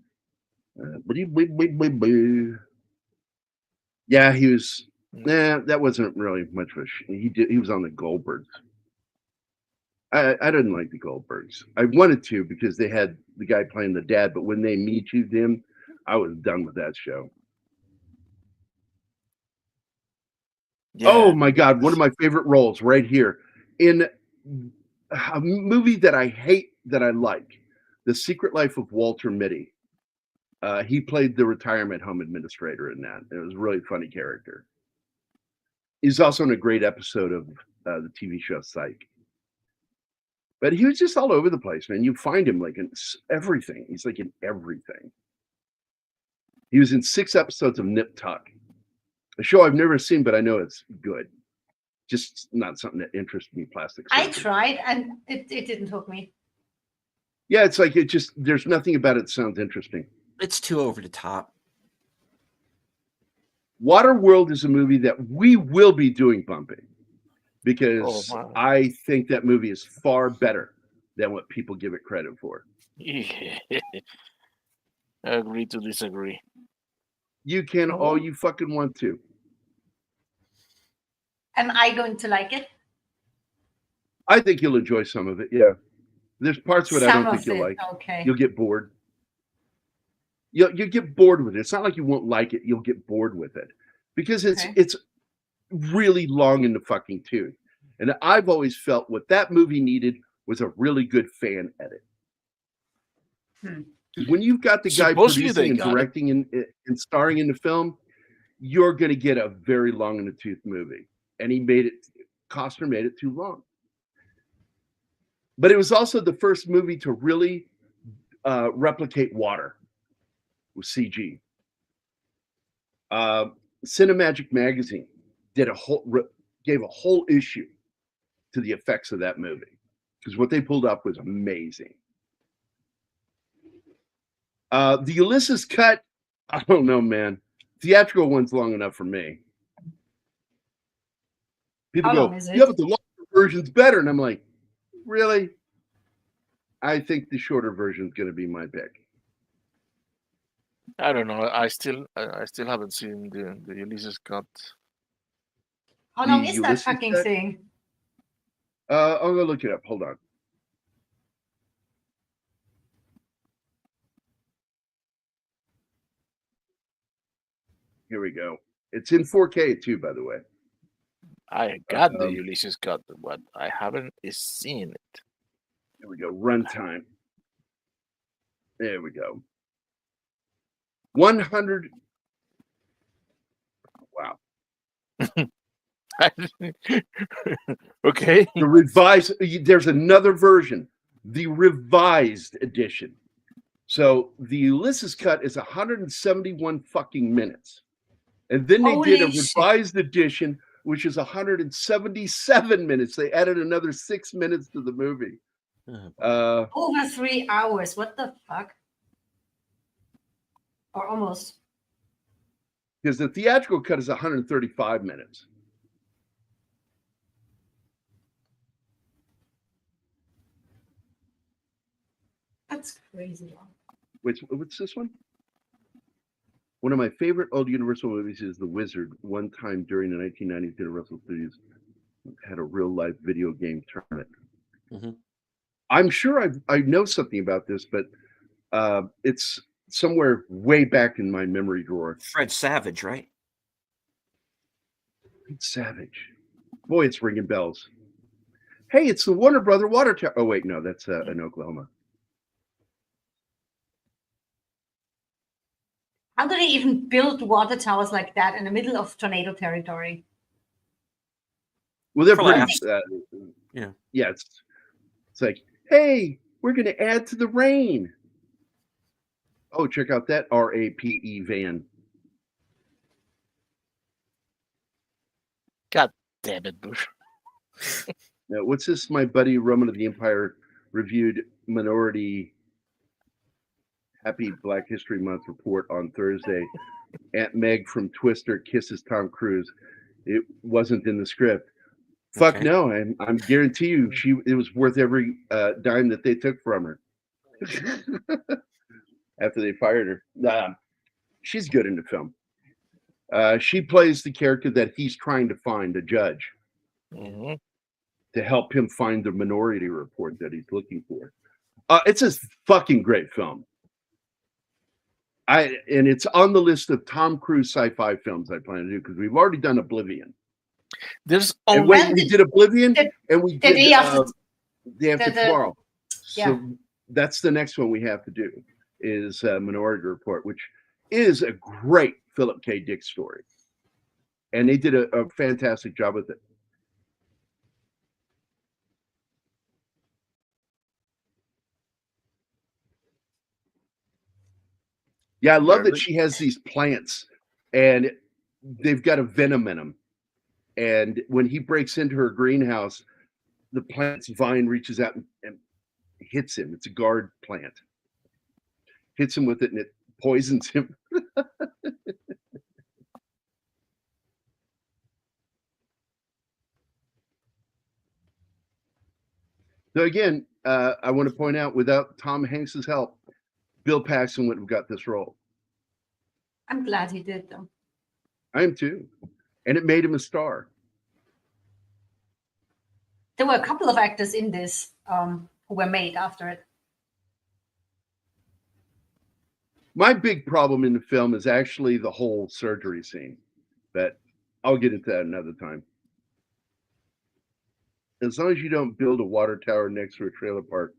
Yeah, he was. Nah, that wasn't really much of a. He was on the Goldbergs. I didn't like the Goldbergs. I wanted to because they had the guy playing the dad, but when they Me Too'd him, I was done with that show. Yeah. Oh my God, one of my favorite roles right here in a movie that I hate that I like, The Secret Life of Walter Mitty. He played the retirement home administrator in that. It was a really funny character. He's also in a great episode of the TV show Psych. But he was just all over the place, man. You find him like in everything. He's like in everything. He was in 6 episodes of Nip Tuck, a show I've never seen, but I know it's good. Just not something that interests me. Plastic surgery. I tried, and it didn't hook me. Yeah, it's like there's nothing about it that sounds interesting. It's too over the top. Waterworld is a movie that we will be doing bumping because I think that movie is far better than what people give it credit for. Yeah. I agree to disagree. You can all you fucking want to. Am I going to like it? I think you'll enjoy some of it. Yeah, there's parts of it I Some don't of think you'll it, like. okay. You'll get bored. You get bored with it. It's not like you won't like it. You'll get bored with it because it's really long in the fucking tooth. And I've always felt what that movie needed was a really good fan edit. When you've got the guy Supposedly producing and they got directing and starring in the film, you're going to get a very long in the tooth movie. And Costner made it too long. But it was also the first movie to really replicate water with CG. Cinemagic Magazine gave a whole issue to the effects of that movie because what they pulled up was amazing. The Ulysses cut, I don't know, man. Theatrical one's long enough for me. People go, yeah, but the longer version's better. And I'm like, really? I think the shorter version's going to be my pick. I don't know. I still haven't seen the Ulysses cut. How long is that fucking thing? I'll go look it up. Hold on. Here we go. It's in 4K too, by the way. I got the Ulysses cut, but I haven't seen it. Here we go. Runtime. There we go. 100. Wow. Okay. The revised. There's another version, the revised edition. So the Ulysses cut is 171 fucking minutes, and then they did a revised edition, which is 177 minutes. They added another 6 minutes to the movie. Over 3 hours. What the fuck? Or almost. Because the theatrical cut is 135 minutes. That's crazy. What's this one? One of my favorite old Universal movies is The Wizard. One time during the 1990s, Universal Studios had a real life video game tournament. Mm-hmm. I'm sure I know something about this, but it's somewhere way back in my memory drawer. Fred Savage, right? Fred Savage. Boy, it's ringing bells. Hey, it's the Warner Brother water tower. Oh, wait, no, that's in Oklahoma. How do they even build water towers like that in the middle of tornado territory? Well, they're For pretty. laughs. Yeah. Yeah, It's like, hey, we're going to add to the rain. Oh, check out that RAPE van. God damn it, Bush. Now, what's this? My buddy Roman of the Empire reviewed Minority Happy Black History Month report on Thursday. Aunt Meg from Twister kisses Tom Cruise. It wasn't in the script. Fuck Okay. no, I'm guarantee you it was worth every dime that they took from her. After they fired her. She's good in the film. She plays the character that he's trying to find, a judge, to help him find the Minority Report that he's looking for. It's a fucking great film. And it's on the list of Tom Cruise sci-fi films I plan to do because we've already done Oblivion. There's And only wait, we did Oblivion and we did day after Day After Tomorrow. Yeah. So that's the next one we have to do is Minority Report, which is a great Philip K. Dick story. And they did a fantastic job with it. Yeah, I love that she has these plants and they've got a venom in them. And when he breaks into her greenhouse, the plant's vine reaches out and hits him. It's a guard plant. Hits him with it and it poisons him. So again, I want to point out, without Tom Hanks's help, Bill Paxton wouldn't have got this role. I'm glad he did, though. I am too. And it made him a star. There were a couple of actors in this who were made after it. My big problem in the film is actually the whole surgery scene, but I'll get into that another time. As long as you don't build a water tower next to a trailer park.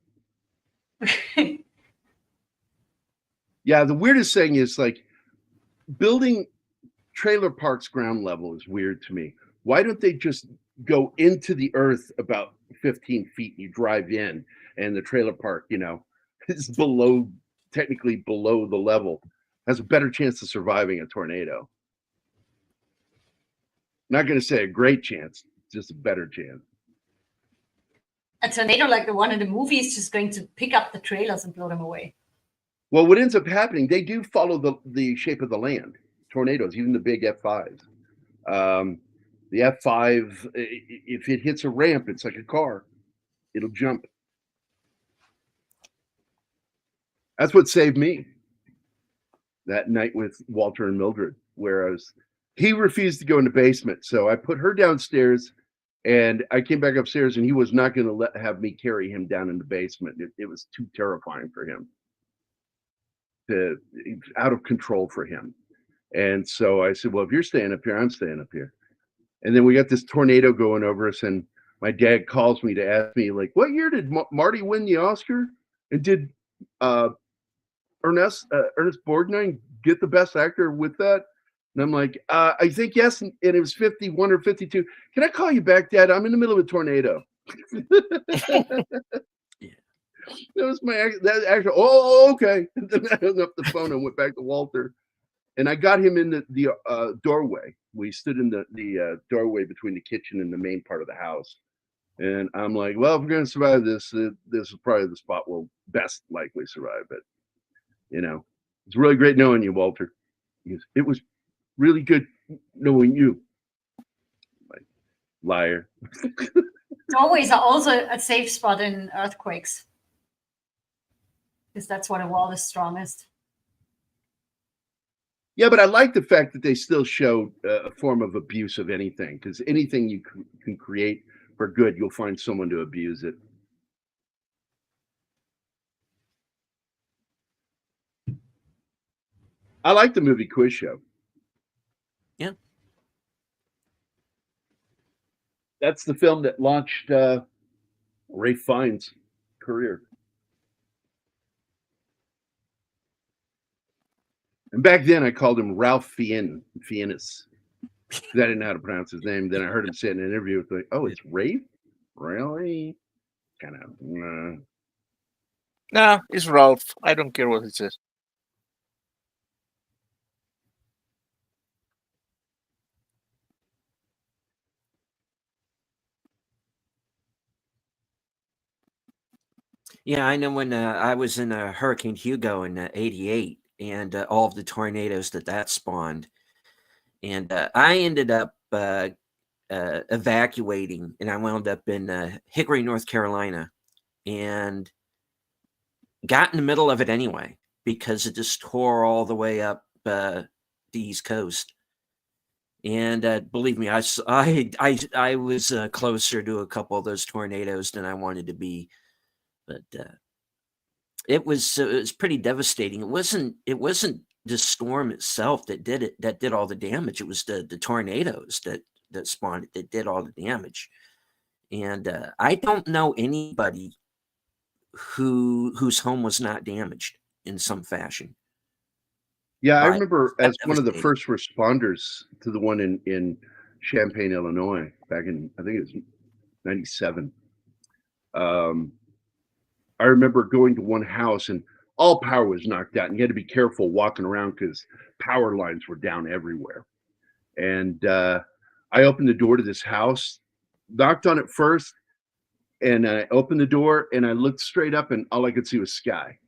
Yeah, the weirdest thing is like building trailer parks ground level is weird to me. Why don't they just go into the earth about 15 feet and you drive in and the trailer park, is technically below the level, has a better chance of surviving a tornado. Not going to say a great chance, just a better chance. A tornado like the one in the movie is just going to pick up the trailers and blow them away. Well, what ends up happening, they do follow the shape of the land. Tornadoes, even the big F5s. The F5, if it hits a ramp, it's like a car. It'll jump. That's what saved me that night with Walter and Mildred, where he refused to go in the basement. So I put her downstairs and I came back upstairs and he was not going to have me carry him down in the basement. It was too terrifying for him. Out of control for him. And so I said, well, if you're staying up here, I'm staying up here. And then we got this tornado going over us. And my dad calls me to ask me, like, what year did Marty win the Oscar? And did Ernest Borgnine get the best actor with that? And I'm like, I think yes. And it was 51 or 52. Can I call you back, Dad? I'm in the middle of a tornado. That was my actor. Oh, okay. And then I hung up the phone and went back to Walter. And I got him in the doorway. We stood in the doorway between the kitchen and the main part of the house. And I'm like, well, if we're going to survive this, this is probably the spot we'll best likely survive it. It's really great knowing you, Walter. It was really good knowing you. Like, liar. Doorways are also a safe spot in earthquakes. Because that's where the wall is strongest. Yeah, but I like the fact that they still show a form of abuse of anything, because anything you can create for good, you'll find someone to abuse it. I like the movie Quiz Show. Yeah. That's the film that launched Ralph Fiennes' career. And back then, I called him Ralph Fiennes. I didn't know how to pronounce his name. Then I heard him say in an interview, like, "Oh, it's Rafe, really?" kind of. Nah, it's Ralph. I don't care what he says. Yeah, I know when I was in Hurricane Hugo in '88, and all of the tornadoes that spawned, and I ended up evacuating, and I wound up in Hickory, North Carolina, and got in the middle of it anyway because it just tore all the way up the East Coast. And believe me, I was closer to a couple of those tornadoes than I wanted to be, but it was pretty devastating. It wasn't the storm itself that did all the damage. It was the tornadoes that spawned it that did all the damage. And I don't know anybody whose home was not damaged in some fashion. Yeah, I Right. remember That's as one of the devastating. first responders to the one in Champaign, Illinois, back in, I think it was 97. I remember going to one house and all power was knocked out, and you had to be careful walking around because power lines were down everywhere. And I opened the door to this house, knocked on it first, and I opened the door and I looked straight up, and all I could see was sky.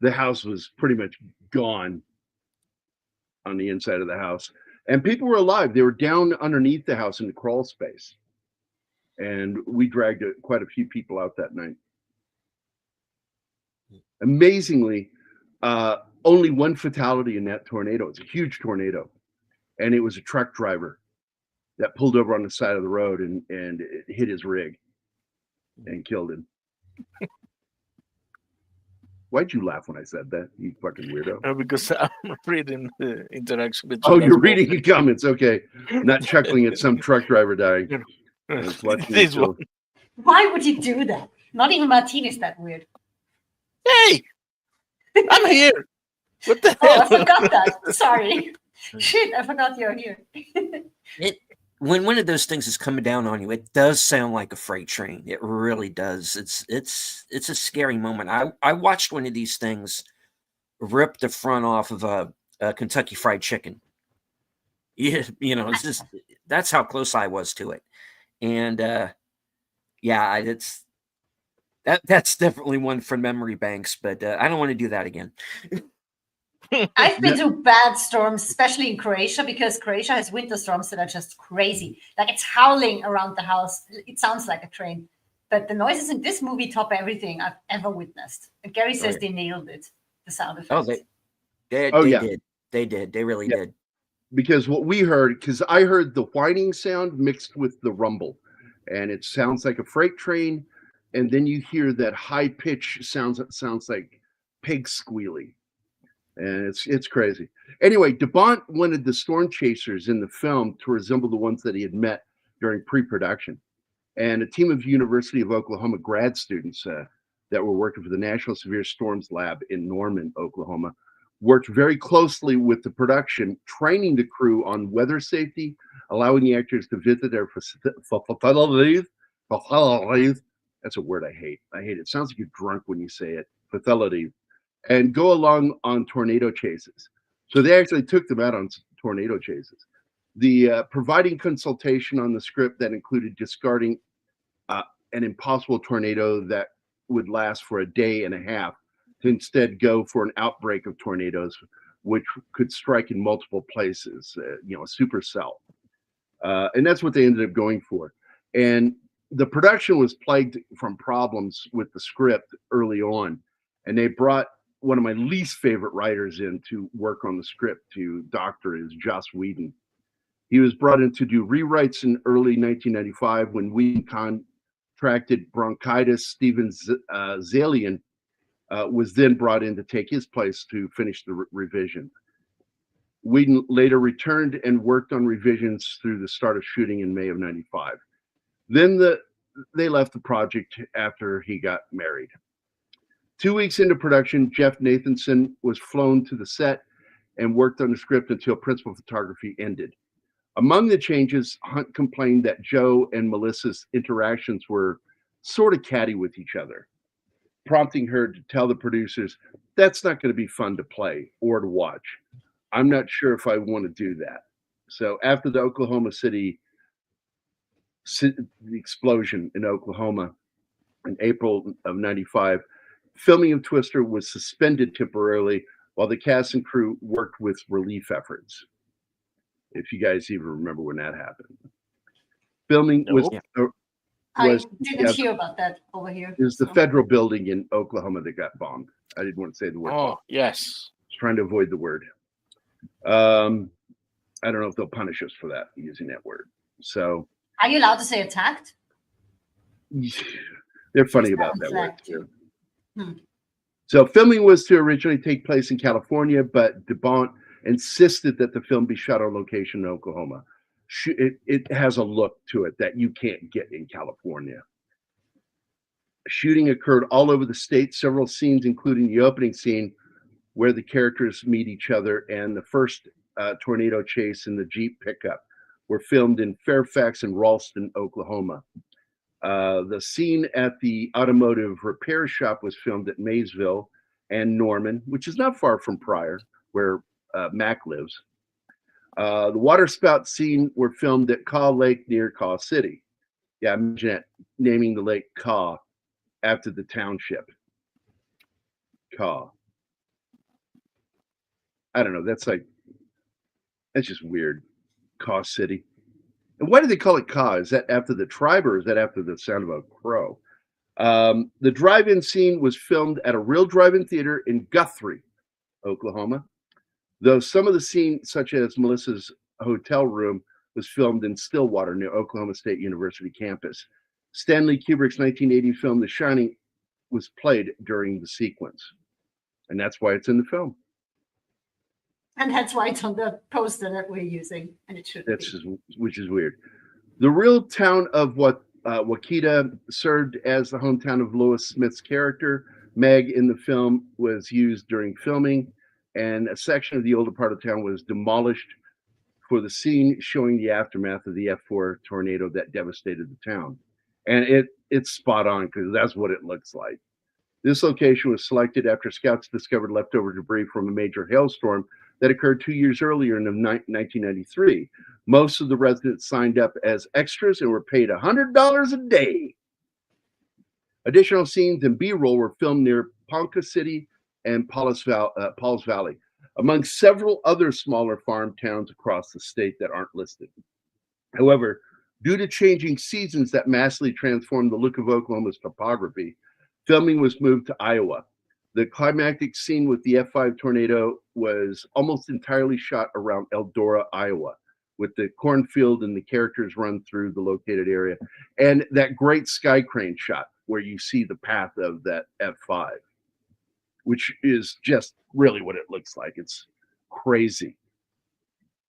The house was pretty much gone on the inside of the house, and people were alive. They were down underneath the house in the crawl space, and we dragged quite a few people out that night. Amazingly, only one fatality in that tornado. It's a huge tornado, and it was a truck driver that pulled over on the side of the road and it hit his rig and killed him. Why'd you laugh when I said that, you fucking weirdo? Because I'm reading the interaction between. Oh, us you're both. reading the comments. Okay. Not chuckling at some truck driver dying. It's watching me This kill. one. Why would you do that? Not even Matinee is that weird. Hey, I'm here. What the Oh, I hell? forgot that. Sorry. Shit, I forgot you're here. When one of those things is coming down on you, it does sound like a freight train. It really does. It's a scary moment. I watched one of these things rip the front off of a Kentucky Fried Chicken. Yeah, it's just that's how close I was to it. And yeah, that's definitely one for memory banks. But I don't want to do that again. I've been through bad storms, especially in Croatia, because Croatia has winter storms that are just crazy. Like it's howling around the house. It sounds like a train. But the noises in this movie top everything I've ever witnessed. And Gary says they nailed it, the sound effects. Oh, they did. They did. They really did. Because what we heard, because I heard the whining sound mixed with the rumble, and it sounds like a freight train, and then you hear that high pitch sounds that sounds like pig squealing, and it's crazy. Anyway, Bont wanted the storm chasers in the film to resemble the ones that he had met during pre-production, and a team of University of Oklahoma grad students that were working for the National Severe Storms Lab in Norman, Oklahoma, worked very closely with the production, training the crew on weather safety, allowing the actors to visit their facilities. That's a word I hate. I hate it. It sounds like you're drunk when you say it. Facilities. And go along on tornado chases. So they actually took them out on tornado chases. The providing consultation on the script that included discarding an impossible tornado that would last for a day and a half to instead go for an outbreak of tornadoes, which could strike in multiple places, a supercell. And that's what they ended up going for. And the production was plagued from problems with the script early on. And they brought one of my least favorite writers in to work on the script to doctor is Joss Whedon. He was brought in to do rewrites in early 1995 when Whedon contracted bronchitis. Steven Zalian was then brought in to take his place to finish the revision. Whedon later returned and worked on revisions through the start of shooting in May of 95. Then they left the project after he got married. 2 weeks into production, Jeff Nathanson was flown to the set and worked on the script until principal photography ended. Among the changes, Hunt complained that Joe and Melissa's interactions were sort of catty with each other, prompting her to tell the producers, that's not going to be fun to play or to watch. I'm not sure if I want to do that. So after the Oklahoma City the explosion in Oklahoma in April of 95, filming of Twister was suspended temporarily while the cast and crew worked with relief efforts. If you guys even remember when that happened. Filming Nope. I didn't hear about that over here. It was the federal building in Oklahoma that got bombed. I didn't want to say the word. Oh, yes. I was trying to avoid the word. I don't know if they'll punish us for that, using that word. So Are you allowed to say attacked? they're funny about that word Flagged. too. Hmm. So filming was to originally take place in California, but Bont insisted that the film be shot on location in Oklahoma. It has a look to it that you can't get in California. Shooting occurred all over the state, several scenes, including the opening scene where the characters meet each other, and the first tornado chase in the Jeep pickup were filmed in Fairfax and Ralston, Oklahoma. The scene at the automotive repair shop was filmed at Maysville and Norman, which is not far from Pryor, where Mac lives. The waterspout scene were filmed at Caw Lake near Caw City. Yeah, imagine that, naming the lake Caw after the township. Caw. I don't know. That's just weird. Caw City. And why do they call it Caw? Is that after the tribe or is that after the sound of a crow? The drive-in scene was filmed at a real drive-in theater in Guthrie, Oklahoma. Though some of the scenes, such as Melissa's hotel room, was filmed in Stillwater near Oklahoma State University campus. Stanley Kubrick's 1980 film The Shining was played during the sequence. And that's why it's in the film. And that's why it's on the poster that we're using, and it should be. Which is weird. The real town of Waukita served as the hometown of Lois Smith's character. Meg in the film was used during filming, and a section of the older part of town was demolished for the scene showing the aftermath of the F4 tornado that devastated the town. And it's spot on because that's what it looks like. This location was selected after scouts discovered leftover debris from a major hailstorm that occurred 2 years earlier in 1993. Most of the residents signed up as extras and were paid $100 a day. Additional scenes and B-roll were filmed near Ponca City and Pauls Valley, among several other smaller farm towns across the state that aren't listed. However, due to changing seasons that massively transformed the look of Oklahoma's topography, filming was moved to Iowa. The climactic scene with the F5 tornado was almost entirely shot around Eldora, Iowa, with the cornfield and the characters run through the located area. And that great sky crane shot where you see the path of that F5, which is just really what it looks like. It's crazy.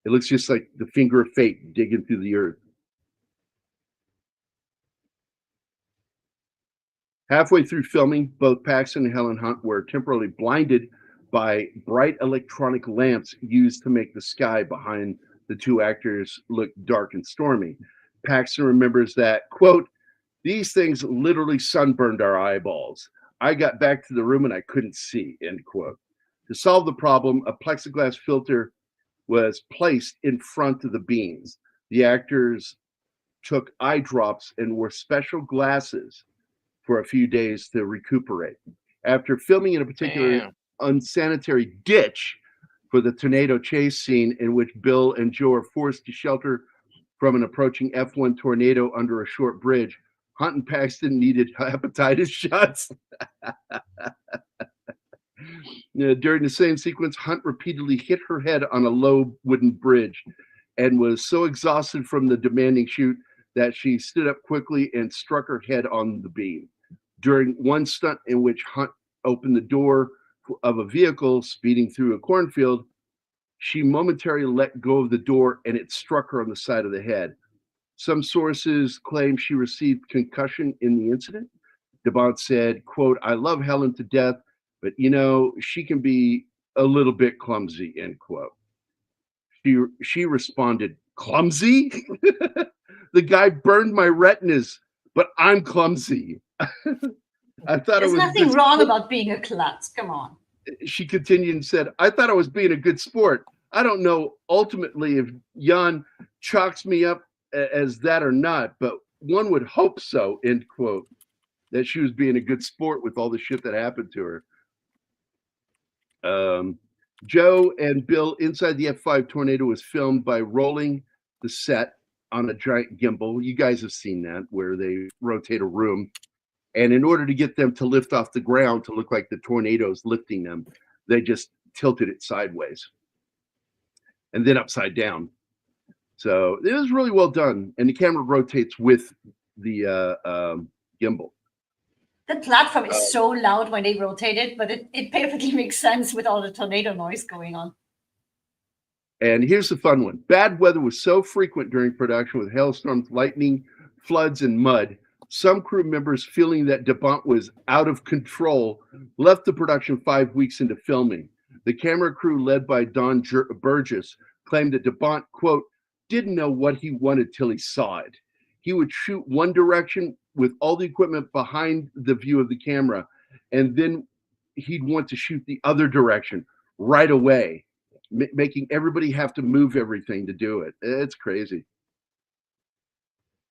It looks just like the finger of fate digging through the earth. Halfway through filming, both Paxton and Helen Hunt were temporarily blinded by bright electronic lamps used to make the sky behind the two actors look dark and stormy. Paxton remembers that, quote, "These things literally sunburned our eyeballs. I got back to the room and I couldn't see," end quote. To solve the problem, a plexiglass filter was placed in front of the beams. The actors took eye drops and wore special glasses for a few days to recuperate. After filming in a particular unsanitary ditch for the tornado chase scene in which Bill and Joe are forced to shelter from an approaching F1 tornado under a short bridge, Hunt and Paxton needed hepatitis shots. During the same sequence, Hunt repeatedly hit her head on a low wooden bridge and was so exhausted from the demanding shoot that she stood up quickly and struck her head on the beam. During one stunt in which Hunt opened the door of a vehicle speeding through a cornfield, she momentarily let go of the door and it struck her on the side of the head. Some sources claim she received concussion in the incident. Bont said, quote, "I love Helen to death, but you know, she can be a little bit clumsy," end quote. She responded, Clumsy? The guy burned my retinas, but I'm clumsy. I thought There's it was nothing good wrong sport. about being a klutz. Come on. She continued and said, I thought I was being a good sport. I don't know ultimately if Jan chalks me up as that or not, but one would hope so, end quote, that she was being a good sport with all the shit that happened to her. Joe and Bill inside the F5 tornado was filmed by rolling the set on a giant gimbal. You guys have seen that, where they rotate a room. And in order to get them to lift off the ground to look like the tornado's lifting them, they just tilted it sideways and then upside down. So it was really well done. And the camera rotates with the gimbal. The platform is so loud when they rotate it, but it perfectly makes sense with all the tornado noise going on. And here's the fun one. Bad weather was so frequent during production with hailstorms, lightning, floods, and mud. Some crew members, feeling that Bont was out of control, left the production 5 weeks into filming. The camera crew, led by Don Burgess, claimed that Bont, quote, didn't know what he wanted till he saw it. He would shoot one direction with all the equipment behind the view of the camera, and then he'd want to shoot the other direction right away, making everybody have to move everything to do it. It's crazy.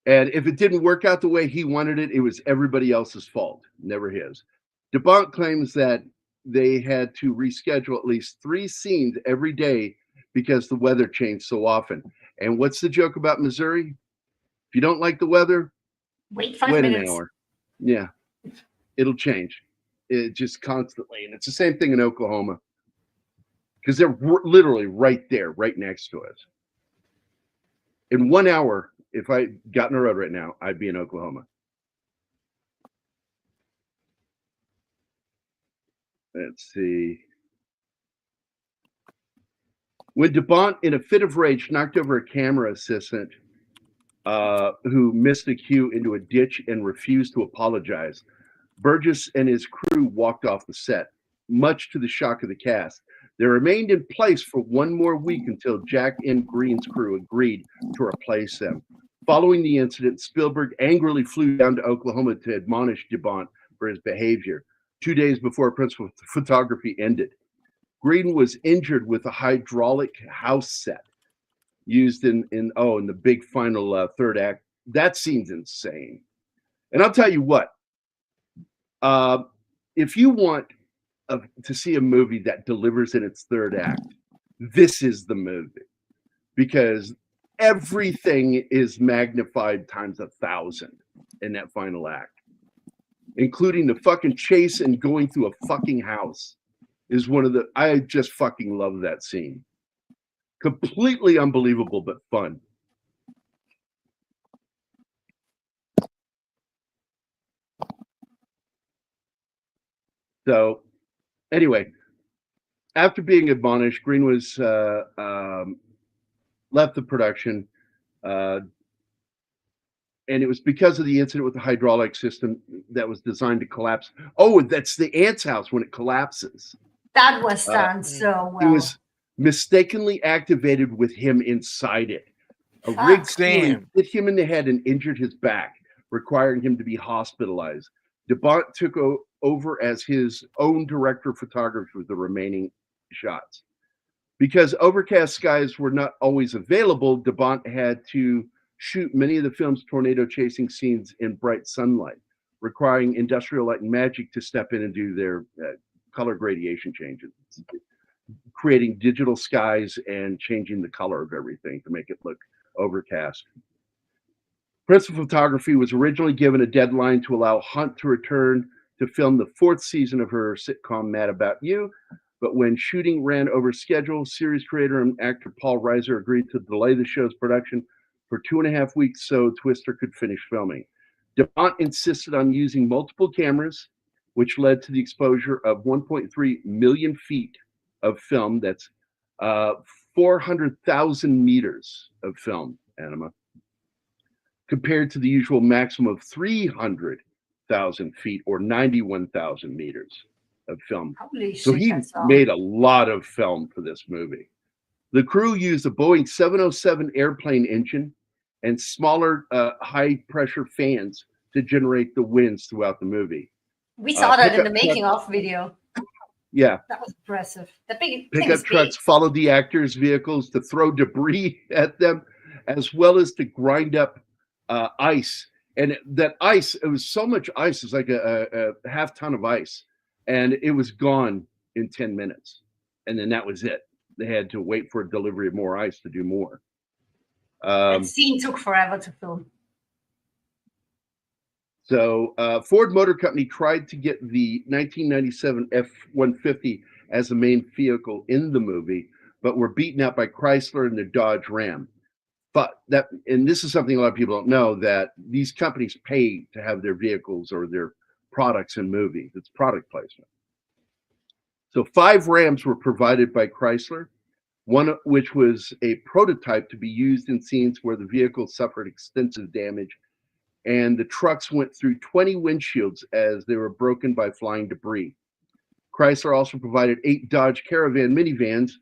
And if it didn't work out the way he wanted it, it was everybody else's fault, never his. Bont claims that they had to reschedule at least 3 scenes every day because the weather changed so often. And what's the joke about Missouri? If you don't like the weather, wait 5 wait minutes. an hour. Yeah, it'll change. It just constantly. And it's the same thing in Oklahoma because they're literally right there, right next to us. In 1 hour, if I got in the road right now, I'd be in Oklahoma. Let's see. When Bont, in a fit of rage, knocked over a camera assistant who missed a cue into a ditch and refused to apologize, Burgess and his crew walked off the set, much to the shock of the cast. They remained in place for 1 more week until Jack and Green's crew agreed to replace them. Following the incident, Spielberg angrily flew down to Oklahoma to admonish Bont for his behavior 2 days before principal photography ended. Green was injured with a hydraulic house set used in the big final third act. That scene's insane. And I'll tell you what, if you want to see a movie that delivers in its third act, this is the movie, because everything is magnified times 1,000 in that final act, including the fucking chase and going through a fucking house. Is one of the, I just fucking love that scene. Completely unbelievable, but fun. So anyway, after being admonished, Green was left the production, and it was because of the incident with the hydraulic system that was designed to collapse. Oh, that's the ant's house when it collapses. That was done so well. It was mistakenly activated with him inside it. A rigged ceiling hit him in the head and injured his back, requiring him to be hospitalized. Bont took over as his own director of photography with the remaining shots. Because overcast skies were not always available, Bont had to shoot many of the film's tornado chasing scenes in bright sunlight, requiring Industrial Light and Magic to step in and do their color gradation changes, creating digital skies and changing the color of everything to make it look overcast. Principal photography was originally given a deadline to allow Hunt to return to film the 4th season of her sitcom Mad About You, but when shooting ran over schedule, series creator and actor Paul Reiser agreed to delay the show's production for 2.5 weeks so Twister could finish filming. Bont insisted on using multiple cameras, which led to the exposure of 1.3 million feet of film. That's 400,000 meters of film, Anima, compared to the usual maximum of 300,000 feet or 91,000 meters of film. Holy so shit, he that's all. made a lot of film for this movie. The crew used a Boeing 707 airplane engine and smaller high-pressure fans to generate the winds throughout the movie. We saw that in the Pickup making of video. Yeah. That was impressive. The big Pickup trucks followed the actors' vehicles to throw debris at them, as well as to grind up ice. And that ice, it was so much ice, it was like a half ton of ice. And it was gone in 10 minutes. And then that was it. They had to wait for a delivery of more ice to do more. That scene took forever to film. So Ford Motor Company tried to get the 1997 F-150 as the main vehicle in the movie, but were beaten out by Chrysler and the Dodge Ram. But that, and this is something a lot of people don't know, that these companies pay to have their vehicles or their products in movies. It's product placement. So 5 Rams were provided by Chrysler, one of which was a prototype to be used in scenes where the vehicle suffered extensive damage, and the trucks went through 20 windshields as they were broken by flying debris. Chrysler also provided 8 Dodge Caravan minivans.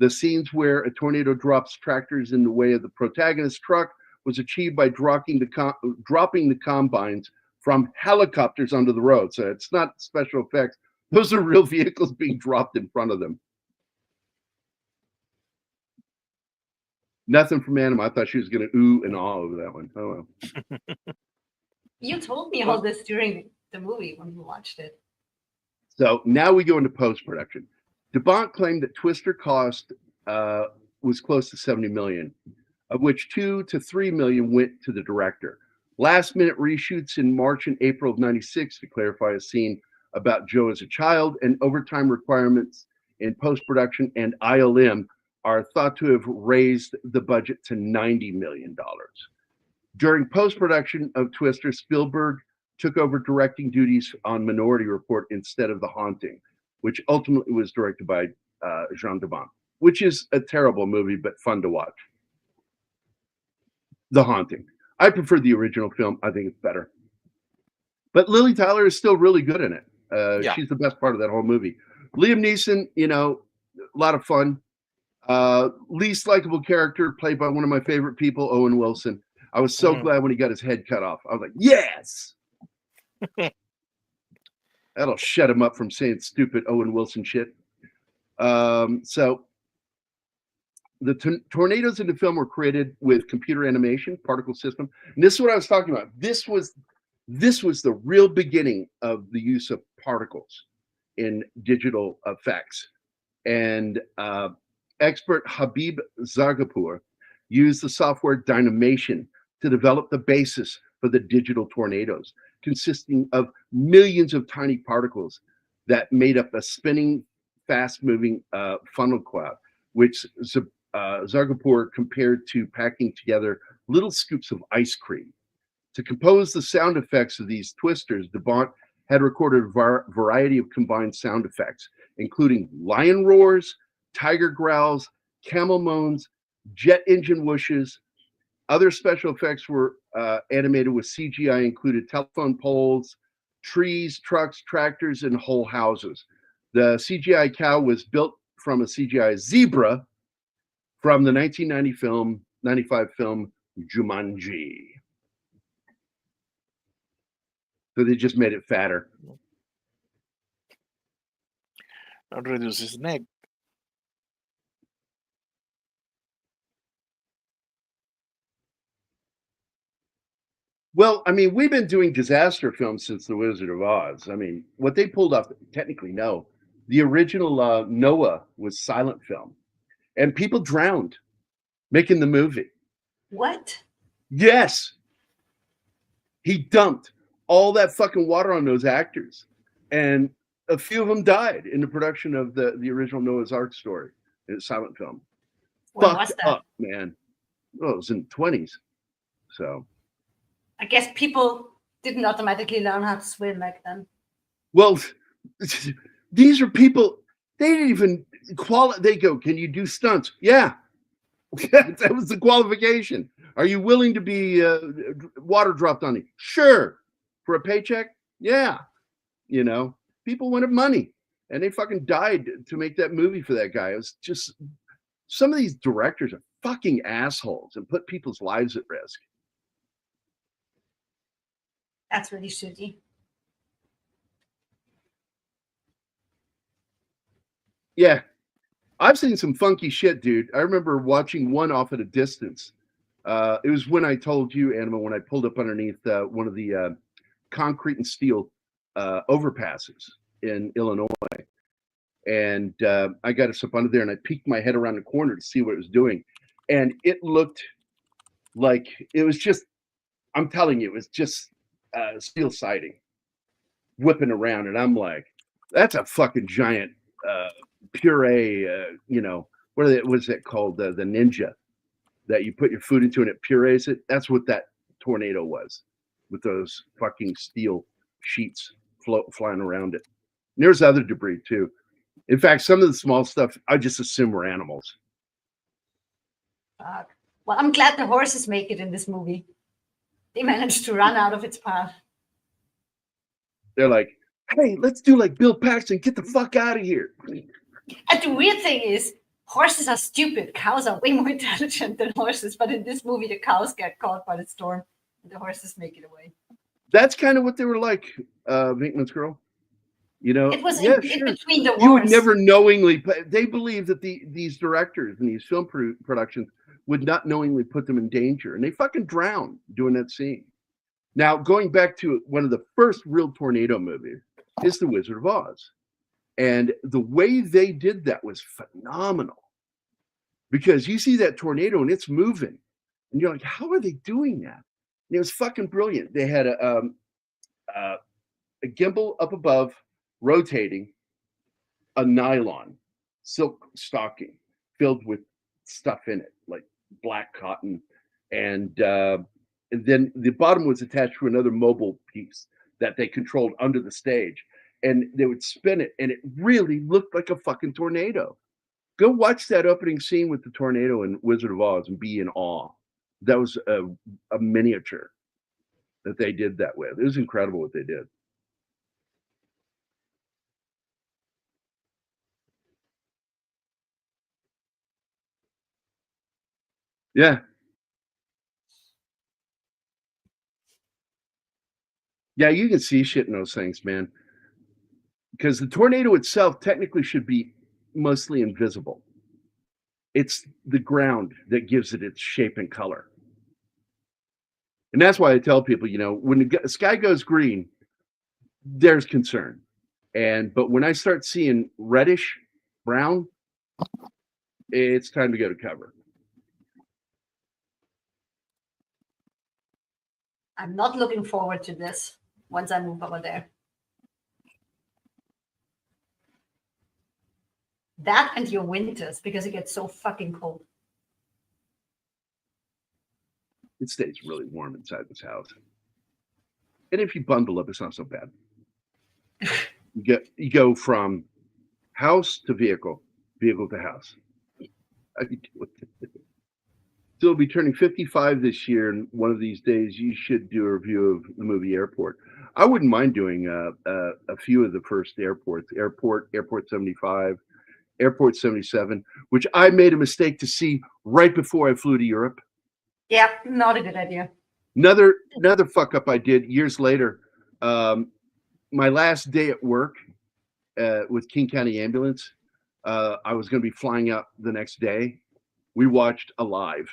The scenes where a tornado drops tractors in the way of the protagonist's truck was achieved by dropping the combines from helicopters onto the road. So it's not special effects. Those are real vehicles being dropped in front of them. Nothing from Anima. I thought she was going to ooh and ah over that one. Oh, well. You told me all this during the movie when we watched it. So now we go into post-production. Bont claimed that Twister cost was close to $70 million, of which $2 to $3 million went to the director. Last-minute reshoots in March and April of '96 to clarify a scene about Joe as a child, and overtime requirements in post-production and ILM are thought to have raised the budget to $90 million. During post-production of Twister, Spielberg took over directing duties on Minority Report instead of The Haunting, which ultimately was directed by Jean de Bont, which is a terrible movie, but fun to watch. The Haunting. I prefer the original film. I think it's better. But Lily Tyler is still really good in it. Yeah. She's the best part of that whole movie. Liam Neeson, a lot of fun. Least likable character played by one of my favorite people, Owen Wilson. I was so glad when he got his head cut off. I was like, yes! That'll shut him up from saying stupid Owen Wilson shit. So the tornadoes in the film were created with computer animation, particle system. And this is what I was talking about. This was the real beginning of the use of particles in digital effects. And expert Habib Zagapur used the software Dynamation to develop the basis for the digital tornadoes, consisting of millions of tiny particles that made up a spinning, fast-moving funnel cloud, which Zagapur compared to packing together little scoops of ice cream. To compose the sound effects of these twisters, de Bont had recorded a variety of combined sound effects, including lion roars, tiger growls, camel moans, jet engine whooshes. Other special effects were animated with CGI, included telephone poles, trees, trucks, tractors, and whole houses. The CGI cow was built from a CGI zebra from the 1995 film Jumanji. So they just made it fatter. And reduce his neck. Well, I mean, we've been doing disaster films since The Wizard of Oz. I mean, what they pulled off, technically, no. The original Noah was silent film. And people drowned making the movie. What? Yes. He dumped all that fucking water on those actors. And a few of them died in the production of the original Noah's Ark story. It's silent film. When was that? Up, man. Well, it was in the 20s. So... I guess people didn't automatically learn how to swim back then. Well, these are people, they didn't even they go, can you do stunts? Yeah. That was the qualification. Are you willing to be water dropped on you? Sure. For a paycheck? Yeah. People wanted money and they fucking died to make that movie for that guy. It was just some of these directors are fucking assholes and put people's lives at risk. That's really shitty. Yeah. I've seen some funky shit, dude. I remember watching one off at a distance. It was when I told you, Anima, when I pulled up underneath one of the concrete and steel overpasses in Illinois. And I got us up under there and I peeked my head around the corner to see what it was doing. And it looked like it was just, I'm telling you, it was just steel siding whipping around. And I'm like, that's a fucking giant puree, what was it called? The Ninja that you put your food into and it purees it. That's what that tornado was, with those fucking steel sheets flying around it. And there's other debris too. In fact, some of the small stuff I just assume were animals. Fuck. Well, I'm glad the horses make it in this movie. They managed to run out of its path. They're like, hey, let's do like Bill Paxton, get the fuck out of here. And the weird thing is, horses are stupid. Cows are way more intelligent than horses. But in this movie, the cows get caught by the storm and the horses make it away. That's kind of what they were like, Vinkman's Girl. It was in between the wars. You would never knowingly, they believe that these directors and these film productions would not knowingly put them in danger. And they fucking drowned doing that scene. Now, going back to one of the first real tornado movies is The Wizard of Oz. And the way they did that was phenomenal. Because you see that tornado and it's moving. And you're like, how are they doing that? And it was fucking brilliant. They had a gimbal up above, rotating, a nylon silk stocking filled with stuff in it, like black cotton. And then the bottom was attached to another mobile piece that they controlled under the stage. And they would spin it, and it really looked like a fucking tornado. Go watch that opening scene with the tornado in Wizard of Oz and be in awe. That was a miniature that they did that with. It was incredible what they did. Yeah. Yeah, you can see shit in those things, man. Because the tornado itself technically should be mostly invisible. It's the ground that gives it its shape and color. And that's why I tell people, when the sky goes green, there's concern. But when I start seeing reddish brown, it's time to go to cover. I'm not looking forward to this once I move over there. That and your winters, because it gets so fucking cold. It stays really warm inside this house. And if you bundle up, it's not so bad. You go from house to vehicle to house. How do you deal with it? So we'll be turning 55 this year, and one of these days you should do a review of the movie Airport. I wouldn't mind doing a few of the first airports. Airport 75, Airport 77, which I made a mistake to see right before I flew to Europe. Yeah, not a good idea. Another fuck up I did years later. My last day at work with King County Ambulance, I was going to be flying out the next day. We watched Alive.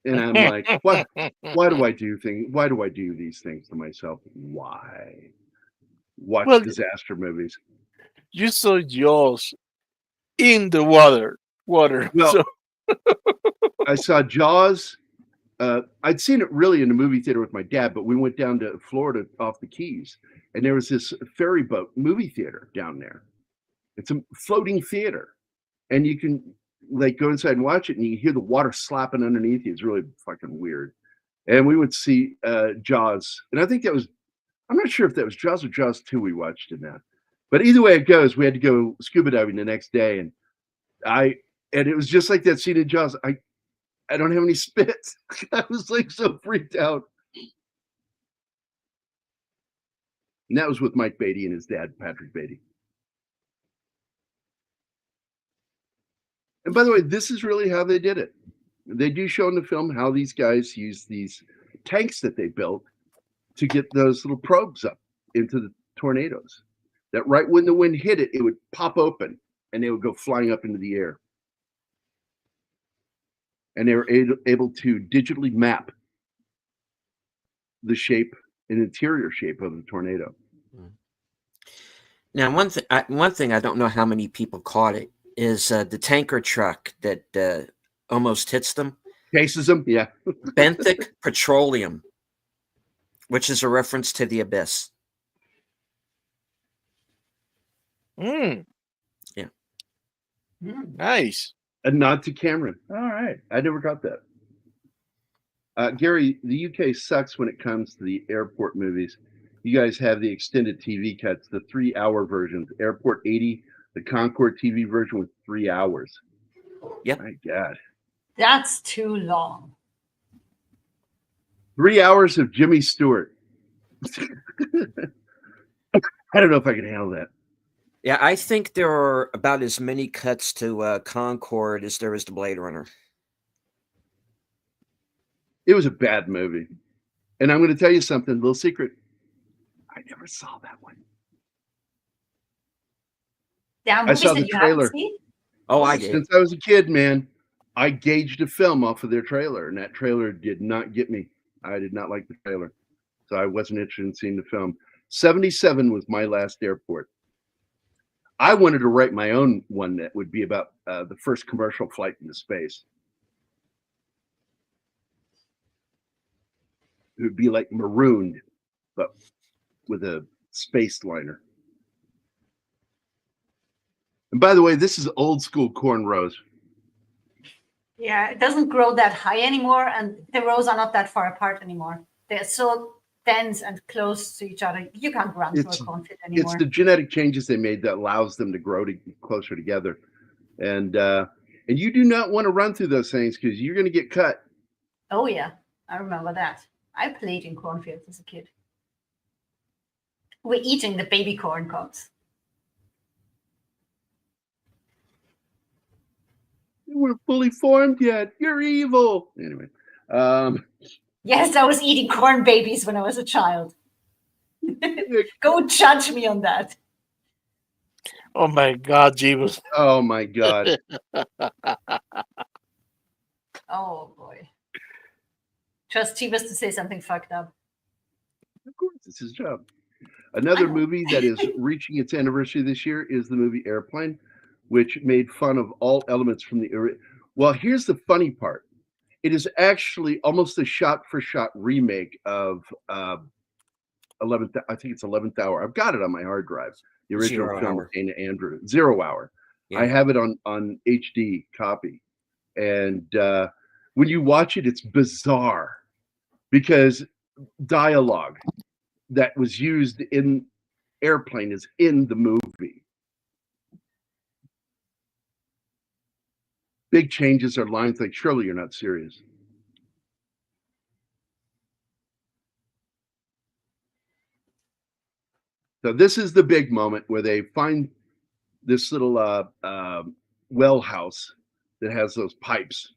And I'm like, why do I do things? Why do I do these things to myself? Why? Watch disaster movies. You saw Jaws in the water. Well, So I saw Jaws. I'd seen it really in the movie theater with my dad, but we went down to Florida off the Keys, and there was this ferry boat movie theater down there. It's a floating theater, and you can like go inside and watch it, and you hear the water slapping underneath you. It's really fucking weird. And we would see Jaws, and I think that was, I'm not sure if that was Jaws or Jaws 2 we watched in that. But either way it goes, we had to go scuba diving the next day, and it was just like that scene in Jaws. I don't have any spit. I was like so freaked out. And that was with Mike Beatty and his dad, Patrick Beatty. And by the way, this is really how they did it. They do show in the film how these guys use these tanks that they built to get those little probes up into the tornadoes. That right when the wind hit it, it would pop open and they would go flying up into the air. And they were able to digitally map the shape and interior shape of the tornado. Now, one thing I don't know how many people caught it is the tanker truck that almost hits them. Chases them, yeah. Benthic Petroleum, which is a reference to the abyss. Mm. Yeah. Nice. A nod to Cameron. All right. I never got that. Gary, the UK sucks when it comes to the airport movies. You guys have the extended TV cuts, the 3-hour versions. Airport 80, the Concorde TV version with 3 hours. Yep. My God. That's too long. 3 hours of Jimmy Stewart. I don't know if I can handle that. Yeah, I think there are about as many cuts to Concorde as there is to Blade Runner. It was a bad movie. And I'm going to tell you something, little secret. I never saw that one. There are I movies saw that the you haven't trailer. seen? Oh, I did. Since I was a kid, man, I gauged a film off of their trailer, and that trailer did not get me. I did not like the trailer. So I wasn't interested in seeing the film. 77 was my last airport. I wanted to write my own one that would be about the first commercial flight into space. It would be like Marooned, but with a space liner. And by the way, this is old school cornrows. Yeah, it doesn't grow that high anymore, and the rows are not that far apart anymore. They're so dense and close to each other. You can't run through a cornfield anymore. It's the genetic changes they made that allows them to grow closer together. And you do not want to run through those things because you're going to get cut. Oh, yeah. I remember that. I played in cornfields as a kid. We're eating the baby corn cobs. You weren't fully formed yet. You're evil. Anyway. Yes, I was eating corn babies when I was a child. Go judge me on that. Oh my God, Jeebus. Oh my God. Oh boy. Trust Jeebus to say something fucked up. Of course, it's his job. Another movie that is reaching its anniversary this year is the movie Airplane, which made fun of all elements from the. Well, here's the funny part. It is actually almost a shot-for-shot remake of 11th. I think it's 11th Hour. I've got it on my hard drive. The original Zero film Hour. with Dana Andrew. 0 Hour. Yeah. I have it on HD copy, and when you watch it, it's bizarre because dialogue that was used in Airplane is in the movie. Big changes are lines like, surely you're not serious. So this is the big moment where they find this little well house that has those pipes.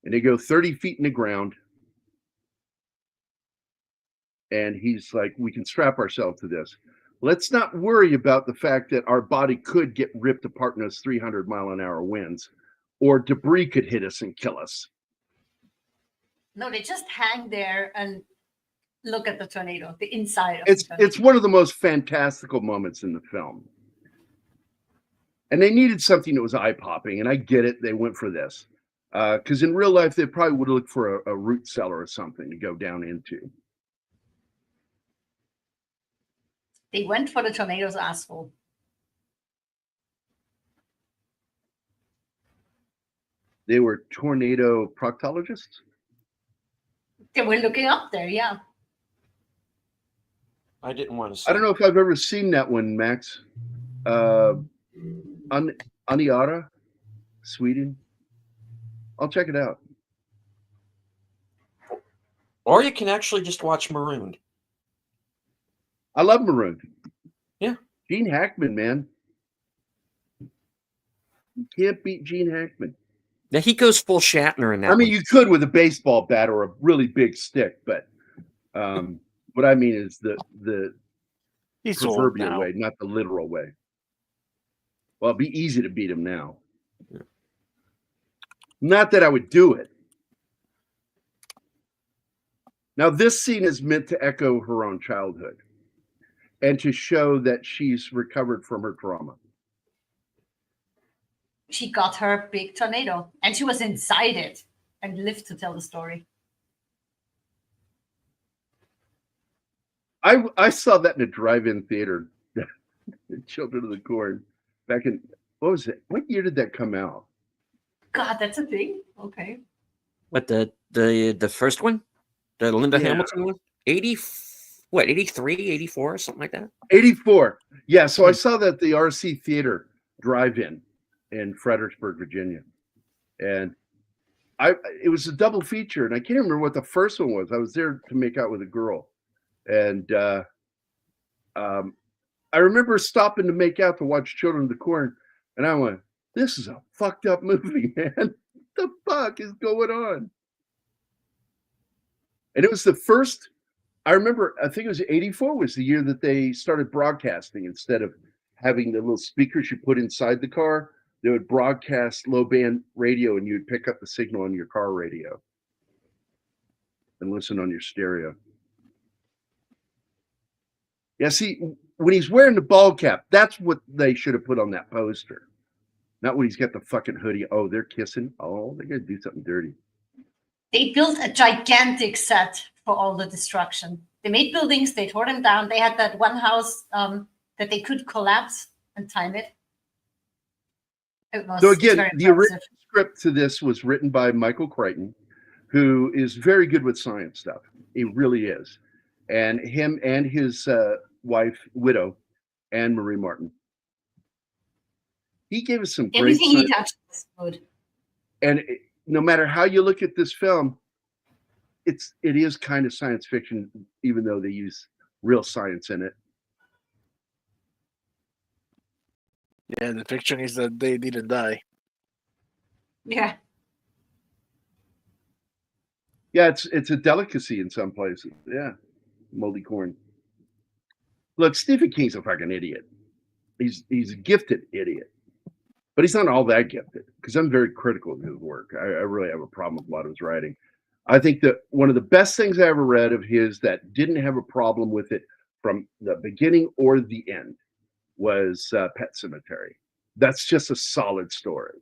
And they go 30 feet in the ground. And he's like, we can strap ourselves to this. Let's not worry about the fact that our body could get ripped apart in those 300-mile-an-hour winds, or debris could hit us and kill us. No, they just hang there and look at the tornado, the inside of It's the tornado. it's one of the most fantastical moments in the film. And they needed something that was eye-popping, and I get it. They went for this. Because in real life, they probably would look for a root cellar or something to go down into. They went for the tornado's asshole. They were tornado proctologists? They were looking up there, yeah. I didn't want to see. I don't know if I've ever seen that one, Max. Aniara, Sweden. I'll check it out. Or you can actually just watch Marooned. I love Marooned. Yeah. Gene Hackman, man. You can't beat Gene Hackman. Now he goes full Shatner in that. I mean, one. you could with a baseball bat or a really big stick, but what I mean is the He's old proverbial now. way, not the literal way. Well, it'd be easy to beat him now. Not that I would do it. Now, this scene is meant to echo her own childhood and to show that she's recovered from her trauma. She got her big tornado, and she was inside it and lived to tell the story. I saw that in a drive-in theater, Children of the Corn, back in, what was it? What year did that come out? God, that's a thing. Okay. What the first one? The Linda Yeah. Hamilton one? 83, 84, something like that? 84. Yeah, so I saw that at the RC Theater drive-in in Fredericksburg, Virginia. And it was a double feature, and I can't remember what the first one was. I was there to make out with a girl. And I remember stopping to make out to watch Children of the Corn, and I went, this is a fucked up movie, man. What the fuck is going on? And it was the first, I remember, I think it was 84 was the year that they started broadcasting. Instead of having the little speakers you put inside the car, they would broadcast low band radio, and you'd pick up the signal on your car radio and listen on your stereo. Yeah, see, when he's wearing the ball cap, that's what they should have put on that poster. Not when he's got the fucking hoodie. Oh, they're kissing. Oh, they're going to do something dirty. They built a gigantic set for all the destruction. They made buildings, they tore them down. They had that one house that they could collapse and time it. So again, the original script to this was written by Michael Crichton, who is very good with science stuff. He really is. And him and his widow, Anne Marie Martin. He gave us some great everything he touched was good. And no matter how you look at this film, it is kind of science fiction, even though they use real science in it. Yeah, the fiction is that they didn't die. Yeah. Yeah, it's a delicacy in some places. Yeah, moldy corn. Look, Stephen King's a fucking idiot. He's a gifted idiot, but he's not all that gifted, because I'm very critical of his work. I really have a problem with a lot of his writing. I think that one of the best things I ever read of his that didn't have a problem with it from the beginning or the end was Pet Sematary. That's just a solid story.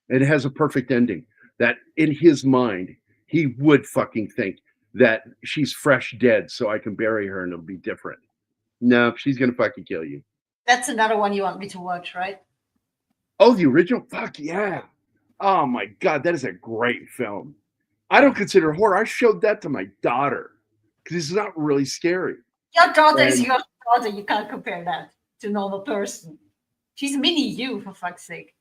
It has a perfect ending that in his mind, he would fucking think that she's fresh dead so I can bury her and it'll be different. No, she's going to fucking kill you. That's another one you want me to watch, right? Oh, the original? Fuck yeah. Oh my God, that is a great film. I don't consider it horror. I showed that to my daughter because it's not really scary. Your daughter is your daughter. You can't compare that to a normal person. She's mini you, for fuck's sake.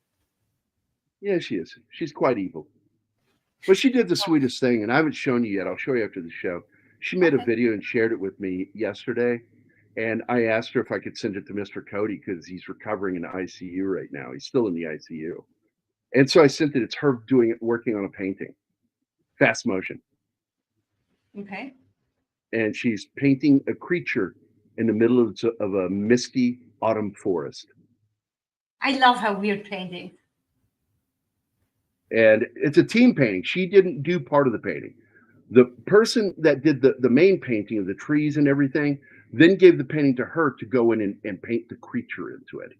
Yeah, she is. She's quite evil. But she did the sweetest thing, and I haven't shown you yet. I'll show you after the show. She made a video and shared it with me yesterday, and I asked her if I could send it to Mr. Cody because he's recovering in the ICU right now. He's still in the ICU. And so I sent it. It's her doing it, working on a painting. Fast motion. Okay. And she's painting a creature in the middle of a misty autumn forest. I love her weird painting. And it's a team painting. She didn't do part of the painting. The person that did the main painting of the trees and everything then gave the painting to her to go in and paint the creature into it.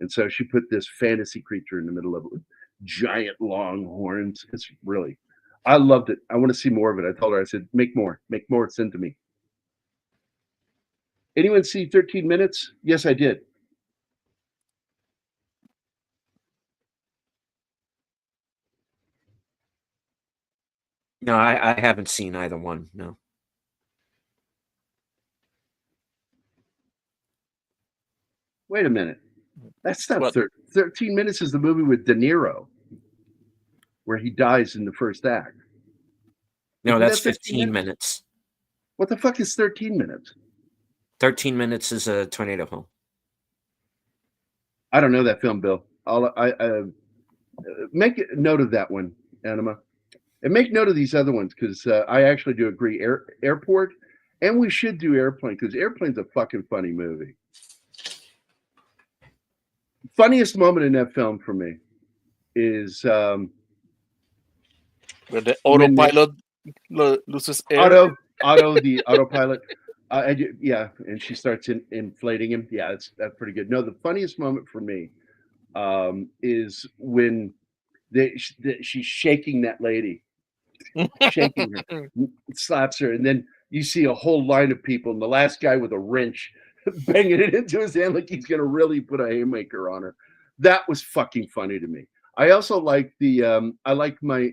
And so she put this fantasy creature in the middle of it with giant long horns. It's really, I loved it. I want to see more of it. I told her, I said, make more, send to me. Anyone see 13 Minutes? Yes, I did. No, I haven't seen either one. No. Wait a minute. That's not 13 Minutes is the movie with De Niro where he dies in the first act. No, that's 15 minutes. What the fuck is 13 Minutes? 13 Minutes is a tornado home. I don't know that film, Bill. Make a note of that one, Anima, and make note of these other ones because I actually do agree. Airport, and we should do Airplane because Airplane's a fucking funny movie. Funniest moment in that film for me is Where the autopilot loses air. the autopilot. Yeah, and she starts inflating him. Yeah, that's pretty good. No, the funniest moment for me is when she's shaking that lady, shaking her, slaps her, and then you see a whole line of people, and the last guy with a wrench banging it into his hand like he's gonna really put a haymaker on her. That was fucking funny to me. I also like the I like my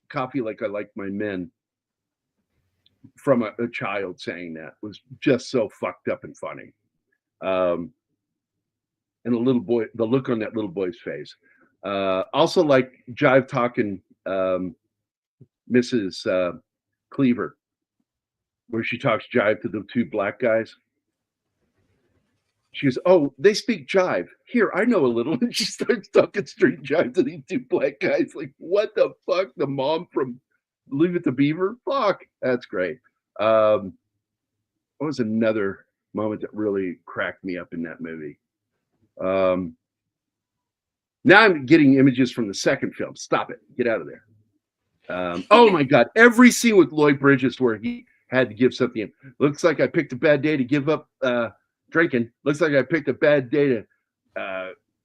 coffee like I like my men. From a child saying that was just so fucked up and funny. And the little boy, the look on that little boy's face. Also like jive talking Mrs. Cleaver, where she talks jive to the two black guys. She goes, "Oh, they speak jive. Here, I know a little." And she starts talking straight jive to these two black guys. Like, what the fuck? The mom from Leave It to Beaver? Fuck, that's great. What was another moment that really cracked me up in that movie? Now I'm getting images from the second film. Stop it. Get out of there. Oh my God. Every scene with Lloyd Bridges where he had to give something. Looks like I picked a bad day to give up drinking. Looks like I picked a bad day to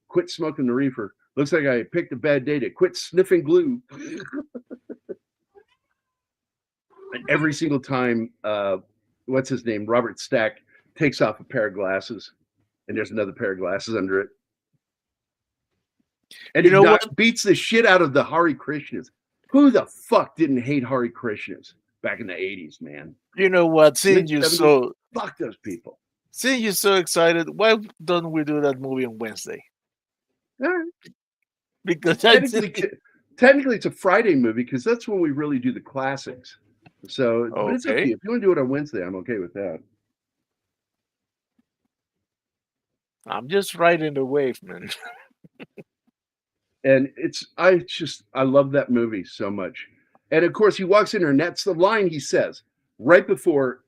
quit smoking the reefer. Looks like I picked a bad day to quit sniffing glue. And every single time, what's his name? Robert Stack takes off a pair of glasses and there's another pair of glasses under it. And he beats the shit out of the Hare Krishnas. Who the fuck didn't hate Hare Krishnas back in the 80s, man? You know what? Seeing you so fuck those people. Seeing you so excited, why don't we do that movie on Wednesday? All right. Because technically it's a Friday movie because that's when we really do the classics. So but it's up to you. If you want to do it on Wednesday, I'm okay with that. I'm just riding the wave, man. And I love that movie so much. And of course, he walks in there, and that's the line he says right before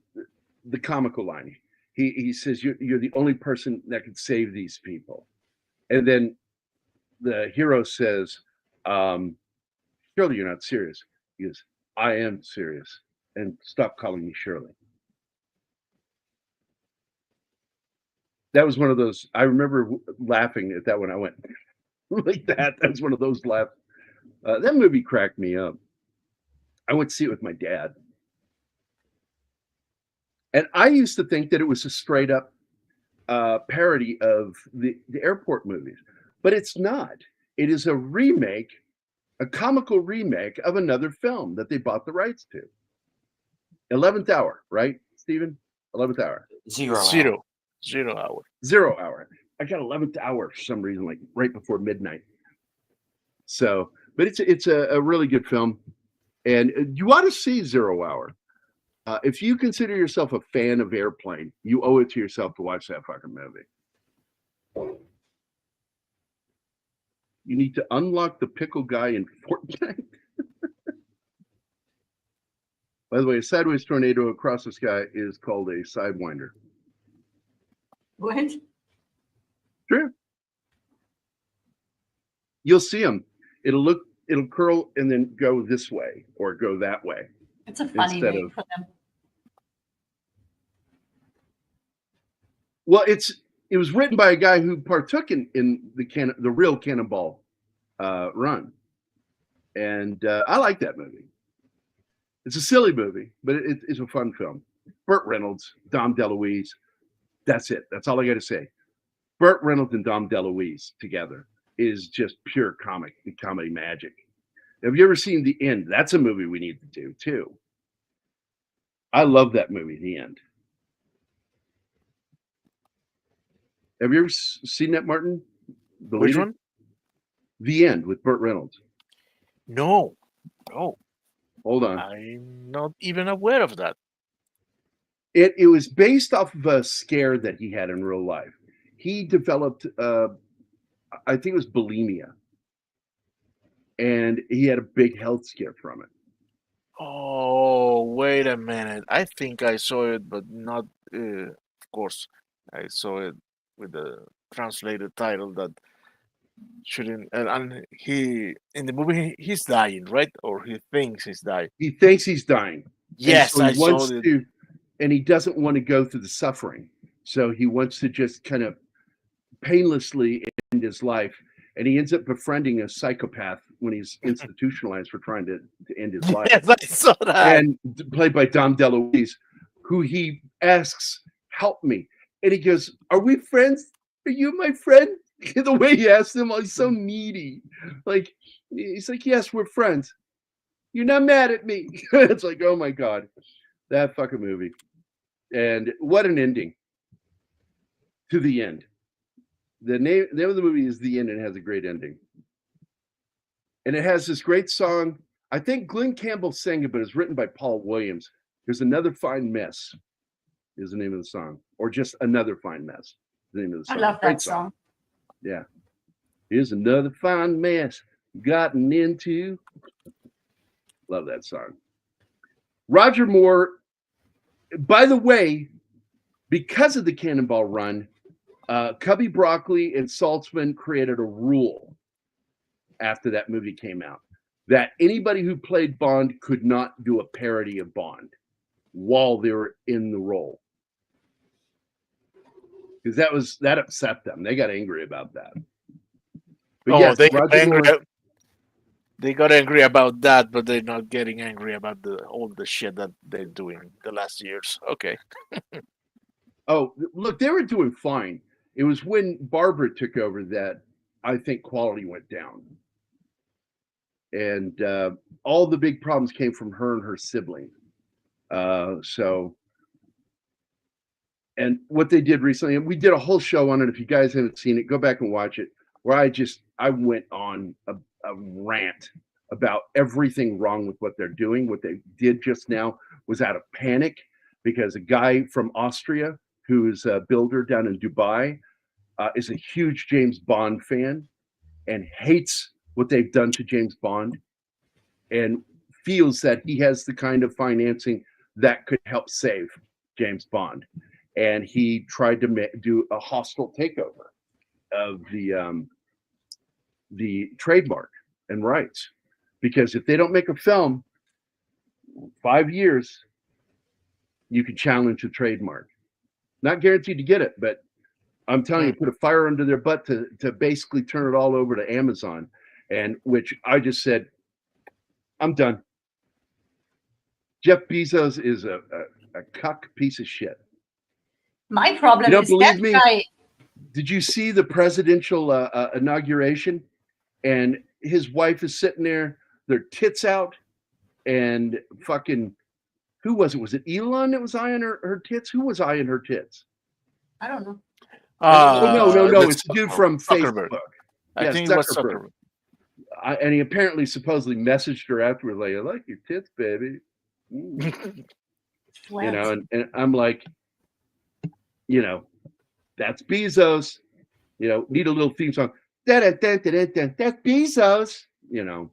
the comical line. He says, "You're the only person that can save these people." And then the hero says, "Surely you're not serious." He goes, "I am serious, and stop calling me Shirley." That was one of those. I remember laughing at that when I went like that. That was one of those laughs. That movie cracked me up. I went to see it with my dad. And I used to think that it was a straight up parody of the airport movies, but it's not. It is a remake, a comical remake of another film that they bought the rights to. 11th Hour, right, Stephen? 11th Hour. Zero Hour. I got 11th Hour for some reason, like right before midnight. So, but it's a really good film, and you ought to see 0 Hour. If you consider yourself a fan of Airplane, you owe it to yourself to watch that fucking movie. You need to unlock the pickle guy in Fortnite. By the way, a sideways tornado across the sky is called a sidewinder. What? Sure. You'll see them. It'll curl and then go this way or go that way. It's a funny name for them. Well, it was written by a guy who partook in the real Cannonball run, and I like that movie. It's a silly movie, but it's a fun film. Burt Reynolds, Dom DeLuise. That's it. That's all I got to say. Burt Reynolds and Dom DeLuise together is just pure comedy magic. Have you ever seen The End? That's a movie we need to do too. I love that movie, The End. Have you ever seen that, Martin? Which one? The End with Burt Reynolds. No. Hold on. I'm not even aware of that. It was based off of a scare that he had in real life. He developed, I think it was bulimia, and he had a big health scare from it. Oh, wait a minute. I think I saw it, but not, of course, I saw it with the translated title that shouldn't. And he, in the movie, he's dying, right? Or he thinks he's dying. He thinks he's dying, and Yes, so he I saw wants it. to, and he doesn't want to go through the suffering. So he wants to just kind of painlessly end his life, and he ends up befriending a psychopath when he's institutionalized for trying to end his life. Yes, I saw that. And played by Dom DeLuise, who he asks, "Help me," and he goes, "Are we friends? Are you my friend?" The way he asks him, he's so needy. Like he's like, "Yes, we're friends. You're not mad at me." It's like, oh my god, that fucking movie, and what an ending to the end. The name of the movie is The End, and it has a great ending. And it has this great song. I think Glenn Campbell sang it, but it's written by Paul Williams. There's Another Fine Mess is the name of the song, or just Another Fine Mess is the name of the I song. love Great that song. Yeah. Here's another fine mess gotten into. Love that song. Roger Moore, by the way, because of the Cannonball Run, Cubby Broccoli and Saltzman created a rule after that movie came out that anybody who played Bond could not do a parody of Bond while they were in the role. Because that upset them. They got angry about that. But Oh, yes, they got Roger angry. Moore, They got angry about that, but they're not getting angry about all the shit that they're doing the last years. Okay. oh, look, they were doing fine. It was when Barbara took over that I think quality went down. And all the big problems came from her and her sibling. And what they did recently, and we did a whole show on it. If you guys haven't seen it, go back and watch it. Where I went on a rant about everything wrong with what they're doing. What they did just now was out of panic because a guy from Austria who's a builder down in Dubai is a huge James Bond fan and hates what they've done to James Bond and feels that he has the kind of financing that could help save James Bond. And he tried to do a hostile takeover of the trademark and rights. Because if they don't make a film, 5 years, you can challenge the trademark. Not guaranteed to get it, but I'm telling you, put a fire under their butt to basically turn it all over to Amazon. And which I just said, I'm done. Jeff Bezos is a cuck piece of shit. My problem You don't is that believe me? guy. Did you see the presidential inauguration? And his wife is sitting there, their tits out, and fucking, who was it? Was it Elon that was eyeing her tits? Who was eyeing her tits? I don't know. No. It's a dude from Zuckerberg. Facebook. I Yes, think it was Zuckerberg. And he apparently supposedly messaged her afterwards, like, I like your tits, baby. You know, and I'm like, you know, that's Bezos. You know, need a little theme song. That's Bezos. You know.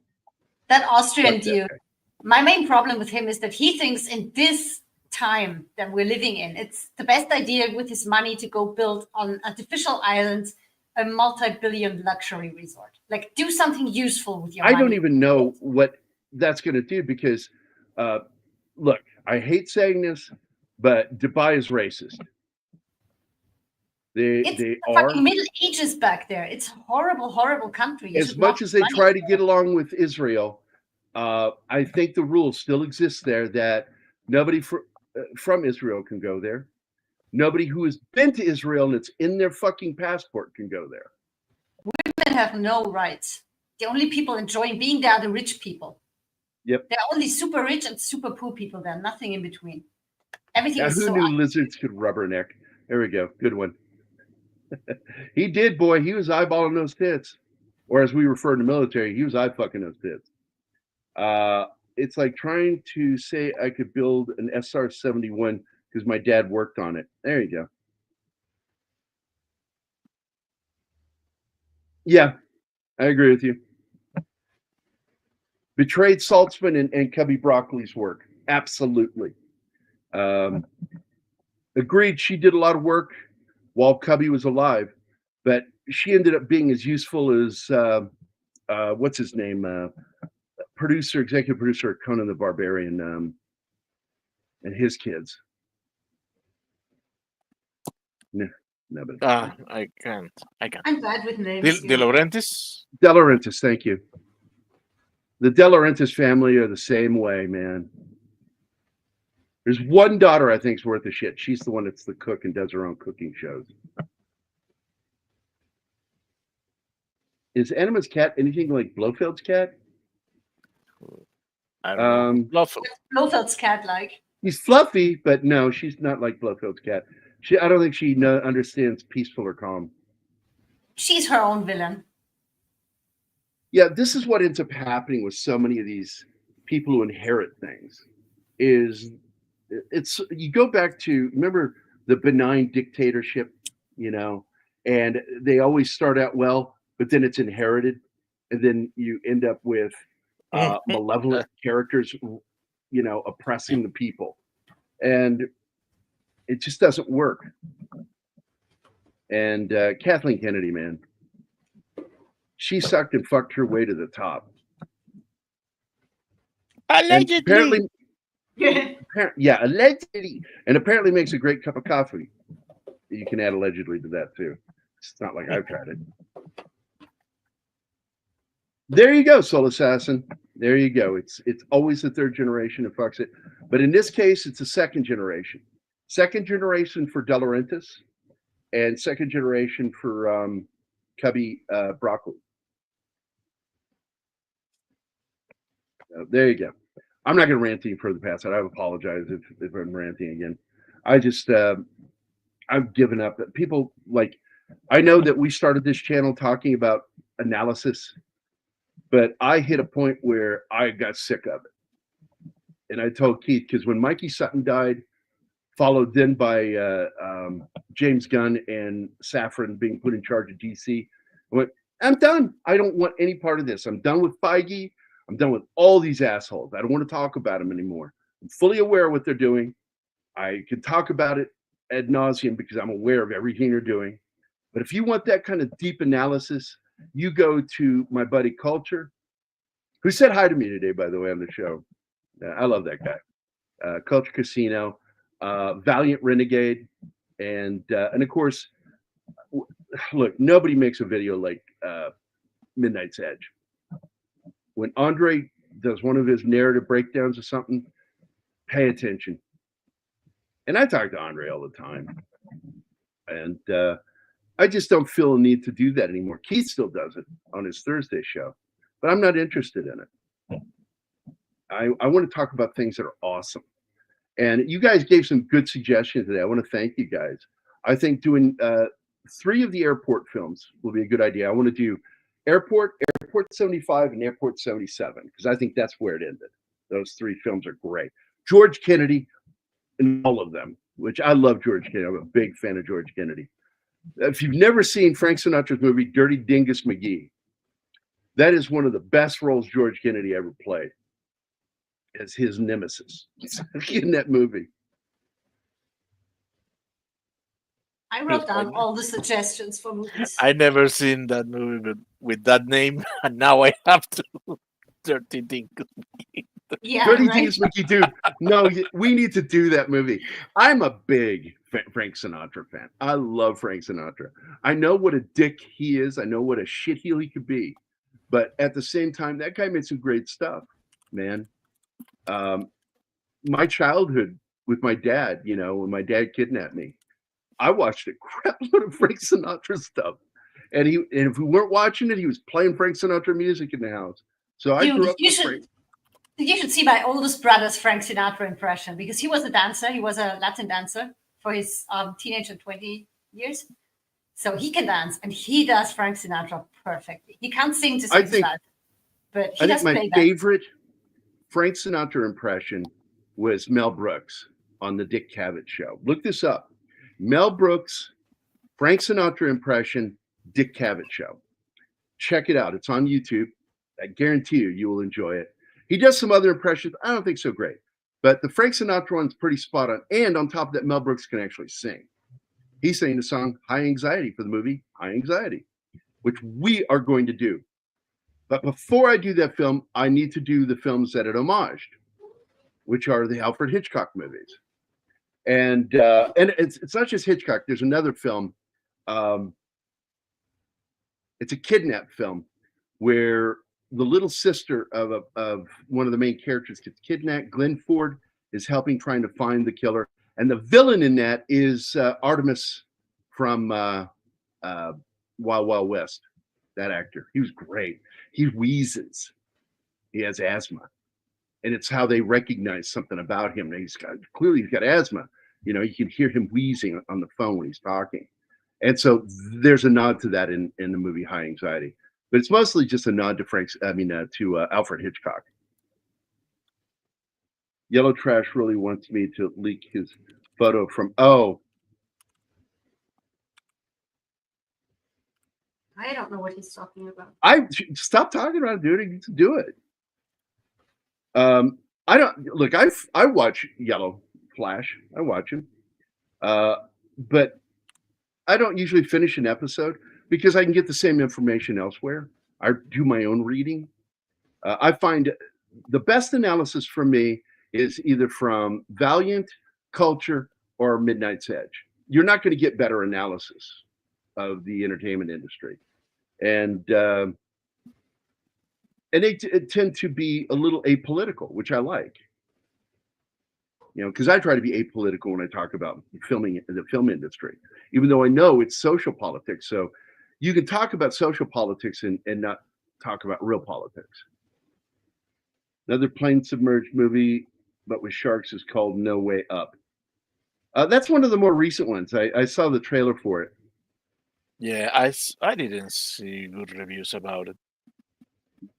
That Austrian Fuck that dude. guy. My main problem with him is that he thinks in this time that we're living in, it's the best idea with his money to go build on artificial islands a multi-billion luxury resort. Like, do something useful with your money. I don't even know what that's going to do because, look, I hate saying this, but Dubai is racist. It's They the are. fucking Middle Ages back there. It's a horrible, horrible country. You As should much not as they money try to there. get along with Israel, I think the rule still exists there that nobody from Israel can go there. Nobody who has been to Israel and it's in their fucking passport can go there. Women have no rights. The only people enjoying being there are the rich people. Yep. There are only super rich and super poor people there. Nothing in between. Everything Now, is who so. knew lizards could rubberneck? There we go. Good one. He did, boy. He was eyeballing those tits. Or as we refer in the military, he was eye fucking those tits. It's like trying to say I could build an SR-71 because my dad worked on it. There you go. Yeah, I agree with you. Betrayed Saltzman and Cubby Broccoli's work. Absolutely. Agreed, she did a lot of work while Cubby was alive, but she ended up being as useful as what's his name? Executive producer Conan the Barbarian, and his kids. No, but I can't. I'm bad with names. De Laurentiis? De Laurentiis, thank you. The De Laurentiis family are the same way, man. There's one daughter I think's worth a shit. She's the one that's the cook and does her own cooking shows. Is Anima's cat anything like Blofeld's cat? I don't know. Blofeld's cat like. He's fluffy, but no, she's not like Blofeld's cat. I don't think she understands peaceful or calm. She's her own villain. Yeah, this is what ends up happening with so many of these people who inherit things. It's you go back to, remember the benign dictatorship, and they always start out well, but then it's inherited, and then you end up with malevolent characters, oppressing the people, and it just doesn't work. And Kathleen Kennedy, man, she sucked and fucked her way to the top. Allegedly. Yeah, allegedly. And apparently makes a great cup of coffee. You can add allegedly to that too. It's not like I've tried it. There you go, Soul Assassin. There you go. It's always the third generation that fucks it. But in this case, it's a second generation. Second generation for De Laurentiis and second generation for Cubby Broccoli. There you go. I'm not going to rant any further past that. I apologize if I'm ranting again. I just, I've given up. People I know that we started this channel talking about analysis, but I hit a point where I got sick of it. And I told Keith, because when Mikey Sutton died, followed then by James Gunn and Safran being put in charge of DC, I went, I'm done. I don't want any part of this. I'm done with Feige. I'm done with all these assholes. I don't want to talk about them anymore. I'm fully aware of what they're doing. I can talk about it ad nauseum because I'm aware of everything they're doing. But if you want that kind of deep analysis, you go to my buddy Culture, who said hi to me today, by the way, on the show. I love that guy. Culture Casino, Valiant Renegade, and of course, look, nobody makes a video like Midnight's Edge. When Andre does one of his narrative breakdowns of something, pay attention. And I talk to Andre all the time. And I just don't feel a need to do that anymore. Keith still does it on his Thursday show, but I'm not interested in it. I want to talk about things that are awesome. And you guys gave some good suggestions today. I want to thank you guys. I think doing 3 of the airport films will be a good idea. I want to do Airport 75, and Airport 77, because I think that's where it ended. Those 3 films are great. George Kennedy in all of them, which I love George Kennedy. I'm a big fan of George Kennedy. If you've never seen Frank Sinatra's movie, Dirty Dingus McGee, that is one of the best roles George Kennedy ever played as his nemesis in that movie. I wrote down all the suggestions for movies. I never seen that movie, but with that name, and now I have to. Dirty Dingus. Yeah, Dirty right? Dingus McGee, dude. No, we need to do that movie. I'm a big Frank Sinatra fan. I love Frank Sinatra. I know what a dick he is. I know what a shitheel he could be. But at the same time, that guy made some great stuff, man. My childhood with my dad, when my dad kidnapped me, I watched a crap load of Frank Sinatra stuff. And if we weren't watching it, he was playing Frank Sinatra music in the house. So I grew up with Frank. You should see my oldest brother's Frank Sinatra impression, because he was a dancer. He was a Latin dancer for his teenage and 20 years. So he can dance, and he does Frank Sinatra perfectly. He can't sing to save his life, but he does play that. My favorite Frank Sinatra impression was Mel Brooks on the Dick Cavett show. Look this up. Mel Brooks, Frank Sinatra impression, Dick Cavett show. check it out. It's on YouTube. I guarantee you will enjoy it. He does some other impressions. I don't think so great. But the Frank Sinatra one's pretty spot on. And on top of that, Mel Brooks can actually sing. He sang the song High Anxiety for the movie High Anxiety, which we are going to do. But before I do that film, I need to do the films that it homaged, which are the Alfred Hitchcock movies. And it's not just Hitchcock. There's another film. It's a kidnap film where the little sister of one of the main characters gets kidnapped. Glenn Ford is helping trying to find the killer. And the villain in that is Artemis from Wild Wild West, that actor. He was great. He wheezes. He has asthma. And it's how they recognize something about him. He's got asthma. You know, you can hear him wheezing on the phone when he's talking. And so there's a nod to that in the movie High Anxiety. But it's mostly just a nod to Alfred Hitchcock. Yellow Trash really wants me to leak his photo from, I don't know what he's talking about. Stop talking about it, dude. You need to do it. I watch Yellow Flash. I watch him. But I don't usually finish an episode because I can get the same information elsewhere. I do my own reading. I find the best analysis for me is either from Valiant, Culture, or Midnight's Edge. You're not going to get better analysis of the entertainment industry. And they tend to be a little apolitical, which I like. You know, because I try to be apolitical when I talk about the film industry, even though I know it's social politics. So you can talk about social politics and not talk about real politics. Another plane submerged movie, but with sharks, is called No Way Up. That's one of the more recent ones. I saw the trailer for it. Yeah, I didn't see good reviews about it.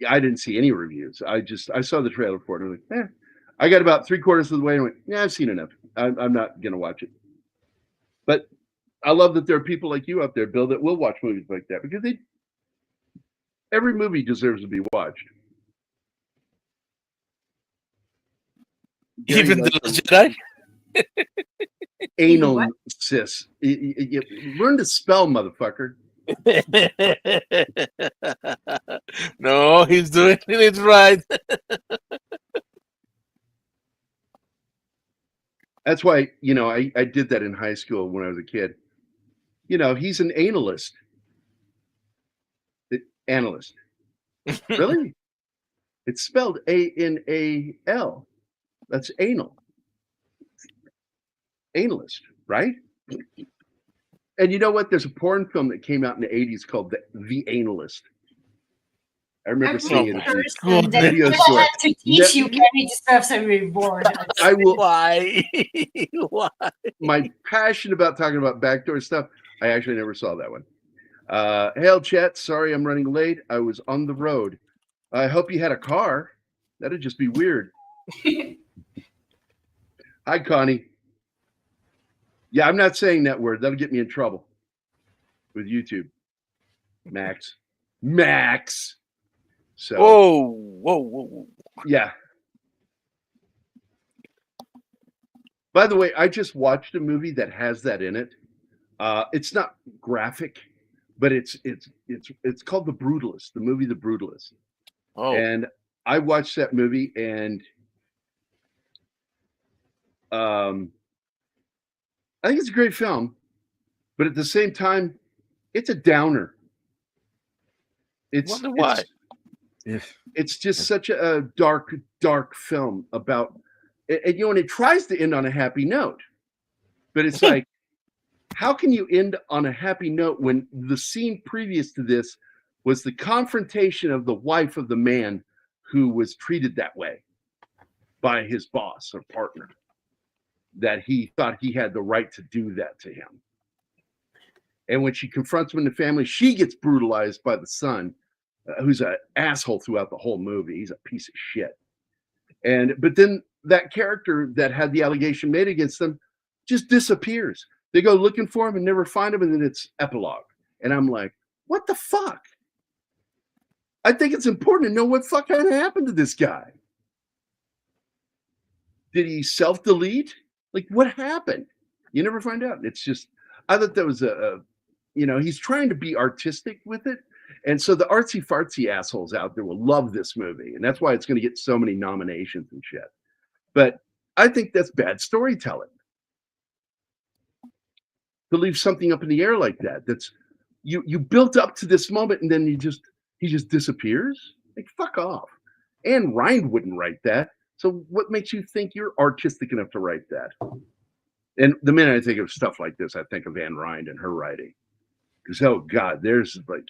I didn't see any reviews. I saw the trailer for it. And I'm like, I got about 3/4 of the way and went, yeah, I've seen enough. I'm not going to watch it. But I love that there are people like you out there, Bill, that will watch movies like that because every movie deserves to be watched. Even the Last Jedi? Anal cis. You learn to spell, motherfucker. No, he's doing it right. That's why, I did that in high school when I was a kid. He's an analyst. Analyst. Really? It's spelled A-N-A-L. That's anal. Analyst, right? And you know what? There's a porn film that came out in the 80s called The Analyst. I remember seeing it. Video store. Had to teach you, Gary deserves a reward. I will. Why? Why? My passion about talking about backdoor stuff. I actually never saw that one. Hail, chat. Sorry, I'm running late. I was on the road. I hope you had a car. That'd just be weird. Hi, Connie. Yeah, I'm not saying that word. That'll get me in trouble with YouTube. Max. So. Whoa. Yeah. By the way, I just watched a movie that has that in it. It's not graphic, but it's called The Brutalist. The movie The Brutalist. Oh. And I watched that movie, and I think it's a great film, but at the same time, it's a downer. Wonder why. It's just such a dark film about, and it tries to end on a happy note, but it's like, how can you end on a happy note when the scene previous to this was the confrontation of the wife of the man who was treated that way by his boss or partner, that he thought he had the right to do that to him. And when she confronts him in the family, she gets brutalized by the son, who's an asshole throughout the whole movie. He's a piece of shit. But then that character that had the allegation made against them just disappears. They go looking for him and never find him, and then it's epilogue. And I'm like, what the fuck? I think it's important to know what fucking happened to this guy. Did he self-delete? Like, what happened? You never find out. It's just, I thought that was he's trying to be artistic with it. And so the artsy fartsy assholes out there will love this movie. And that's why it's going to get so many nominations and shit. But I think that's bad storytelling. To leave something up in the air like that. That's you built up to this moment and then he just disappears. Like, fuck off. Anne Rind wouldn't write that. So what makes you think you're artistic enough to write that? And the minute I think of stuff like this, I think of Anne Rind and her writing. Because, oh God, there's like,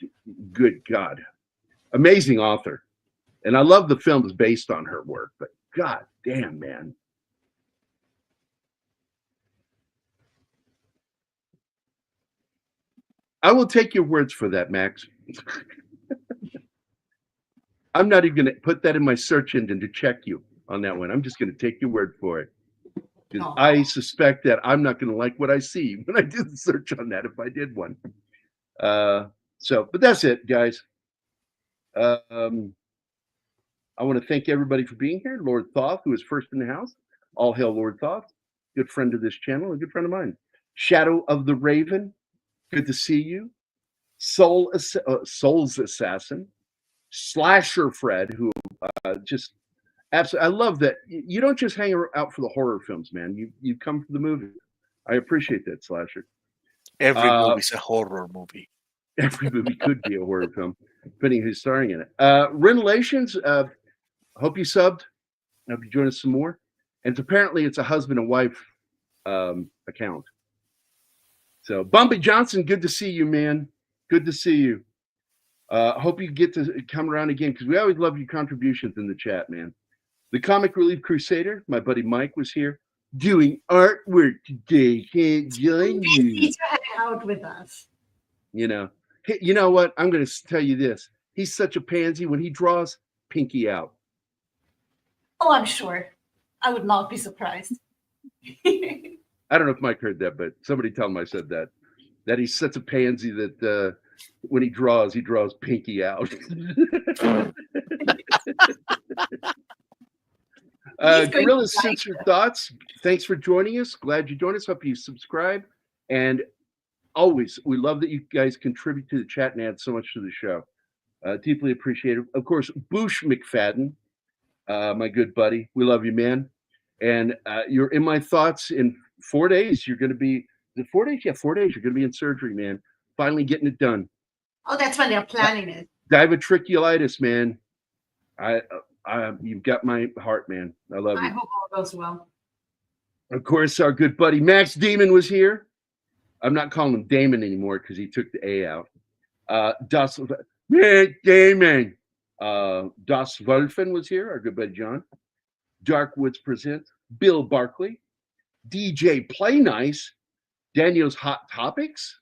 good God, amazing author. And I love the films based on her work, but God damn, man. I will take your words for that, Max. I'm not even going to put that in my search engine to check you on that one. I'm just going to take your word for it. Because I suspect that I'm not going to like what I see when I do the search on that if I did one. But that's it, guys. I want to thank everybody for being here. Lord Thoth, who is first in the house. All hail Lord Thoth, good friend of this channel, a good friend of mine. Shadow of the Raven, good to see you. Soul's Assassin. Slasher Fred, who just absolutely, I love that. You don't just hang out for the horror films, man. You come for the movie. I appreciate that, Slasher. Every movie's a horror movie. Every movie could be a horror film, depending who's starring in it. Relations, hope you subbed. I hope you join us some more. And apparently it's a husband and wife account. So Bumpy Johnson, good to see you, man. Good to see you. Hope you get to come around again because we always love your contributions in the chat, man. The Comic Relief Crusader, my buddy Mike was here doing artwork today. Can't join you. Need to hang out with us. You know, hey, you know what? I'm going to tell you this. He's such a pansy. When he draws, pinky out. Oh, I'm sure. I would not be surprised. I don't know if Mike heard that, but somebody tell him I said that. That he's such a pansy that when he draws pinky out. Gorilla Censored Thoughts, thanks for joining us. Glad you joined us. Hope you subscribe. And always, we love that you guys contribute to the chat and add so much to the show. Deeply appreciated. Of course, Boosh McFadden, my good buddy. We love you, man. And you're in my thoughts in 4 days. You're going to be, is it 4 days? Yeah, 4 days. You're going to be in surgery, man. Finally getting it done. Oh, that's when they're planning it. Diverticulitis, man. You've got my heart, man. I love you. I hope all goes well. Of course, our good buddy Max Damon was here. I'm not calling him Damon anymore because he took the A out. Das Damon. Das Wolfen was here. Our good buddy John. Dark Woods Presents. Bill Barkley. DJ Play Nice. Daniel's Hot Topics.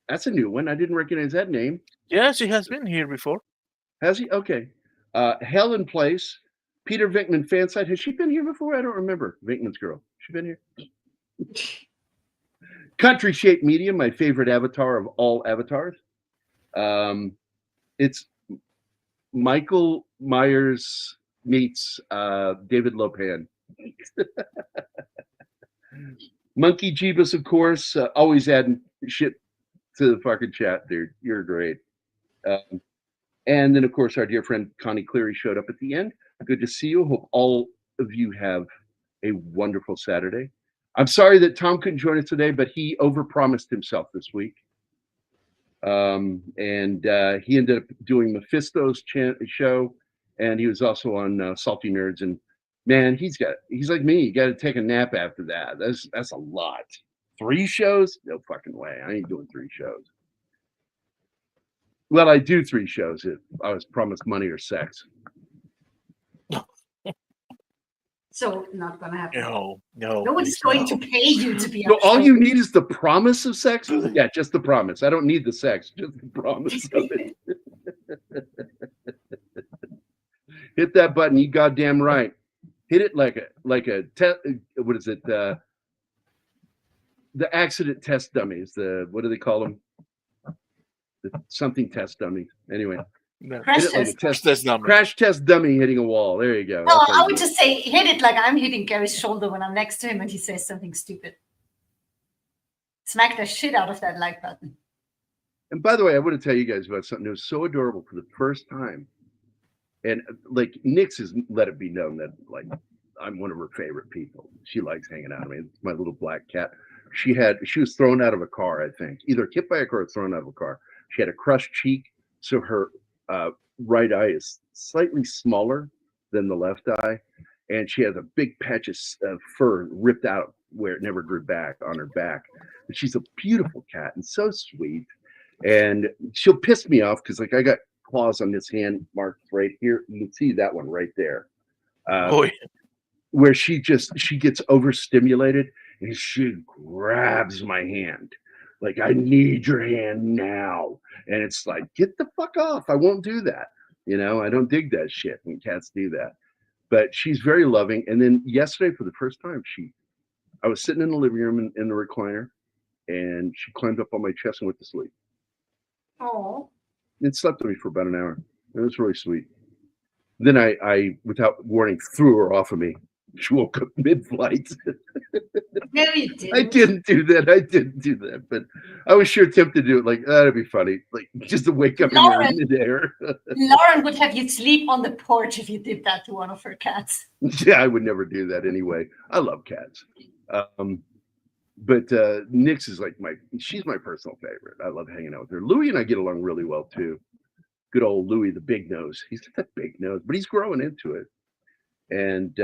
That's a new one. I didn't recognize that name. Yes, he has been here before. Has he? Okay. Helen Place. Peter Vinkman Fansite. Has she been here before? I don't remember. Vinkman's girl. She been here? Country Shape Media, my favorite avatar of all avatars. It's Michael Myers meets David Lopan. Monkey Jeebus, of course, always adding shit to the fucking chat, dude. You're great. And then, of course, our dear friend Connie Cleary showed up at the end. Good to see you. Hope all of you have a wonderful Saturday. I'm sorry that Tom couldn't join us today, but he overpromised himself this week. And he ended up doing Mephisto's show, and he was also on Salty Nerds. And man, he's like me. You got to take a nap after that. That's a lot. 3 shows? No fucking way. I ain't doing 3 shows. Well, I do 3 shows if I was promised money or sex. So not gonna happen. No. Nobody's going to pay you to be. So all you need is the promise of sex? Yeah, just the promise. I don't need the sex, just the promise of it. Hit that button, you goddamn right. Hit it like a what is it? The accident test dummies. What do they call them? The something test dummies. Anyway, No. Crash Hit it like a test. test. Crash test dummy hitting a wall. There you go. No, That's how I you would do it. just say hit it like I'm hitting Gary's shoulder when I'm next to him and he says something stupid. Smack the shit out of that like button. And by the way, I want to tell you guys about something that was so adorable for the first time. And like Nix has let it be known that like I'm one of her favorite people. She likes hanging out. I mean, it's my little black cat. She was thrown out of a car, I think, either hit by a car or thrown out of a car. She had a crushed cheek, so her right eye is slightly smaller than the left eye, and she has a big patch of fur ripped out where it never grew back on her back. And she's a beautiful cat and so sweet. And she'll piss me off because like I got claws on this hand marked right here. You can see that one right there. Where she gets overstimulated and she grabs my hand. Like, I need your hand now. And it's like, get the fuck off. I won't do that. You know, I don't dig that shit when cats do that. But she's very loving. And then yesterday, for the first time, I was sitting in the living room in the recliner, and she climbed up on my chest and went to sleep. Oh. And slept with me for about an hour. It was really sweet. Then I without warning, threw her off of me. She woke up mid-flight. No, you didn't. I didn't do that. But I was sure tempted to do it. Like, that'd be funny. Like, just to wake up Lauren, in midair. Lauren would have you sleep on the porch if you did that to one of her cats. Yeah, I would never do that anyway. I love cats. But Nix is like she's my personal favorite. I love hanging out with her. Louis and I get along really well too. Good old Louis, the big nose. He's got that big nose, but he's growing into it. And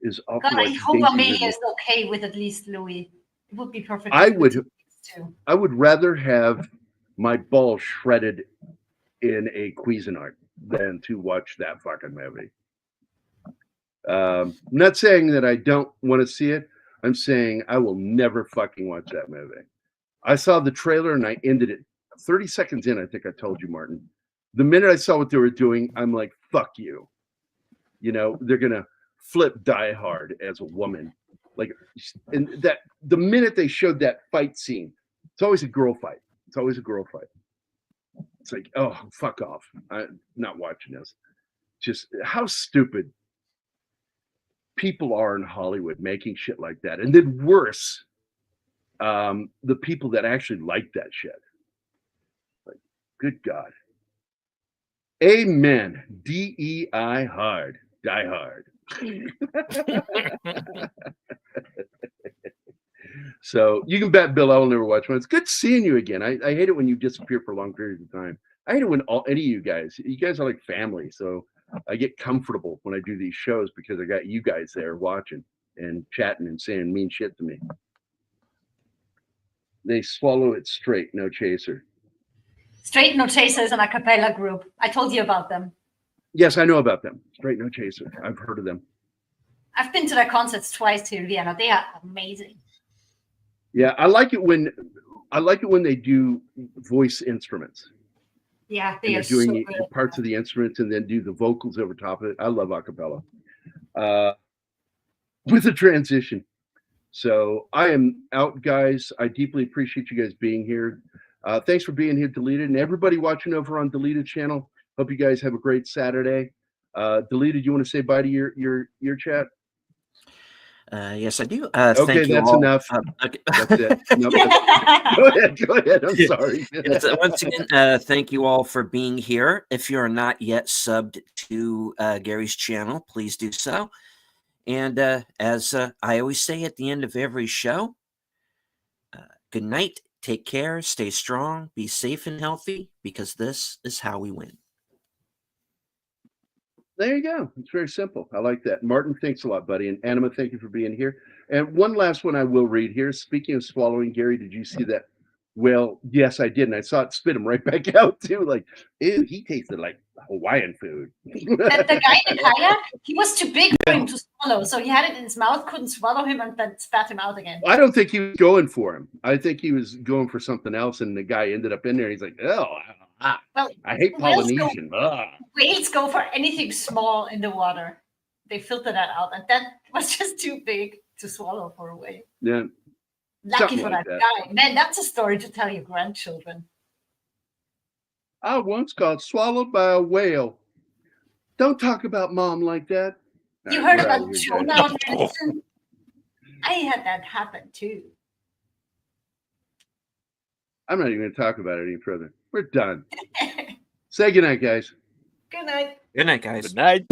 is awful. God, I hope Amelia is okay with at least Louis. It would be perfect. I would rather have my ball shredded in a Cuisinart than to watch that fucking movie. I'm not saying that I don't want to see it. I'm saying I will never fucking watch that movie. I saw the trailer and I ended it 30 seconds in. I think I told you, Martin. The minute I saw what they were doing, I'm like, fuck you. You know, they're going to flip Die Hard as a woman. Like, and that the minute they showed that fight scene, it's always a girl fight. It's always a girl fight. It's like, oh, fuck off. I'm not watching this. Just how stupid people are in Hollywood making shit like that. And then worse, the people that actually like that shit. Like, good God. Amen. DEI hard. Die Hard. So you can bet, Bill, I will never watch one. It's good seeing you again. I hate it when you disappear for long periods of time. I hate it when any of you guys are like family. So I get comfortable when I do these shows because I got you guys there watching and chatting and saying mean shit to me. They swallow it straight, no chaser. Straight No Chaser is an a cappella group. I told you about them. Yes, I know about them. Straight No Chaser. I've heard of them. I've been to their concerts twice here in Vienna. They are amazing. Yeah, I like it when they do voice instruments. Yeah, they are doing so good. parts of the instruments and then do the vocals over top of it. I love a cappella. With a transition. So I am out, guys. I deeply appreciate you guys being here. Thanks for being here, Deleted, and everybody watching over on Deleted channel. Hope you guys have a great Saturday. Deleted, you want to say bye to your chat? Yes, I do. Okay, thank you that's all. enough. Okay. That's it. Nope, go ahead. I'm sorry. Once again, thank you all for being here. If you're not yet subbed to Gary's channel, please do so. And as I always say at the end of every show, good night. Take care, stay strong, be safe and healthy, because this is how we win. There you go. It's very simple. I like that. Martin, thanks a lot, buddy. And Anima, thank you for being here. And one last one I will read here. Speaking of swallowing, Gary, did you see that? Well, yes, I did. And I saw it spit him right back out, too. Like, ew, he tasted like Hawaiian food. The guy in kayak, he was too big for him to swallow. So he had it in his mouth, couldn't swallow him, and then spat him out again. I don't think he was going for him. I think he was going for something else. And the guy ended up in there. And he's like, oh, well, I hate Polynesian. Whales go for anything small in the water. They filter that out. And that was just too big to swallow for a whale. Yeah. Lucky Something for like that that. guy. Man, that's a story to tell your grandchildren. I once got swallowed by a whale. Don't talk about mom like that. You All right, heard we're about out of here, tuna guys. medicine? I had that happen too. I'm not even going to talk about it any further. We're done. Say goodnight, guys. Good night. Good night, guys. Good night.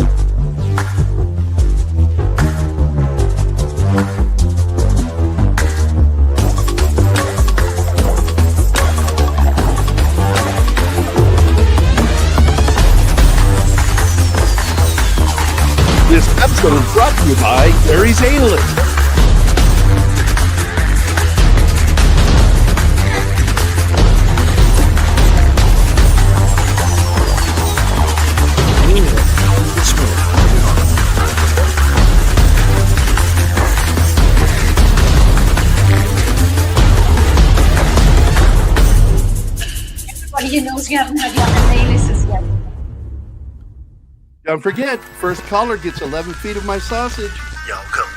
This episode is brought to you by Gary's Analyst. Everybody knows you haven't had your analysis yet. Don't forget, first caller gets 11 feet of my sausage. Y'all come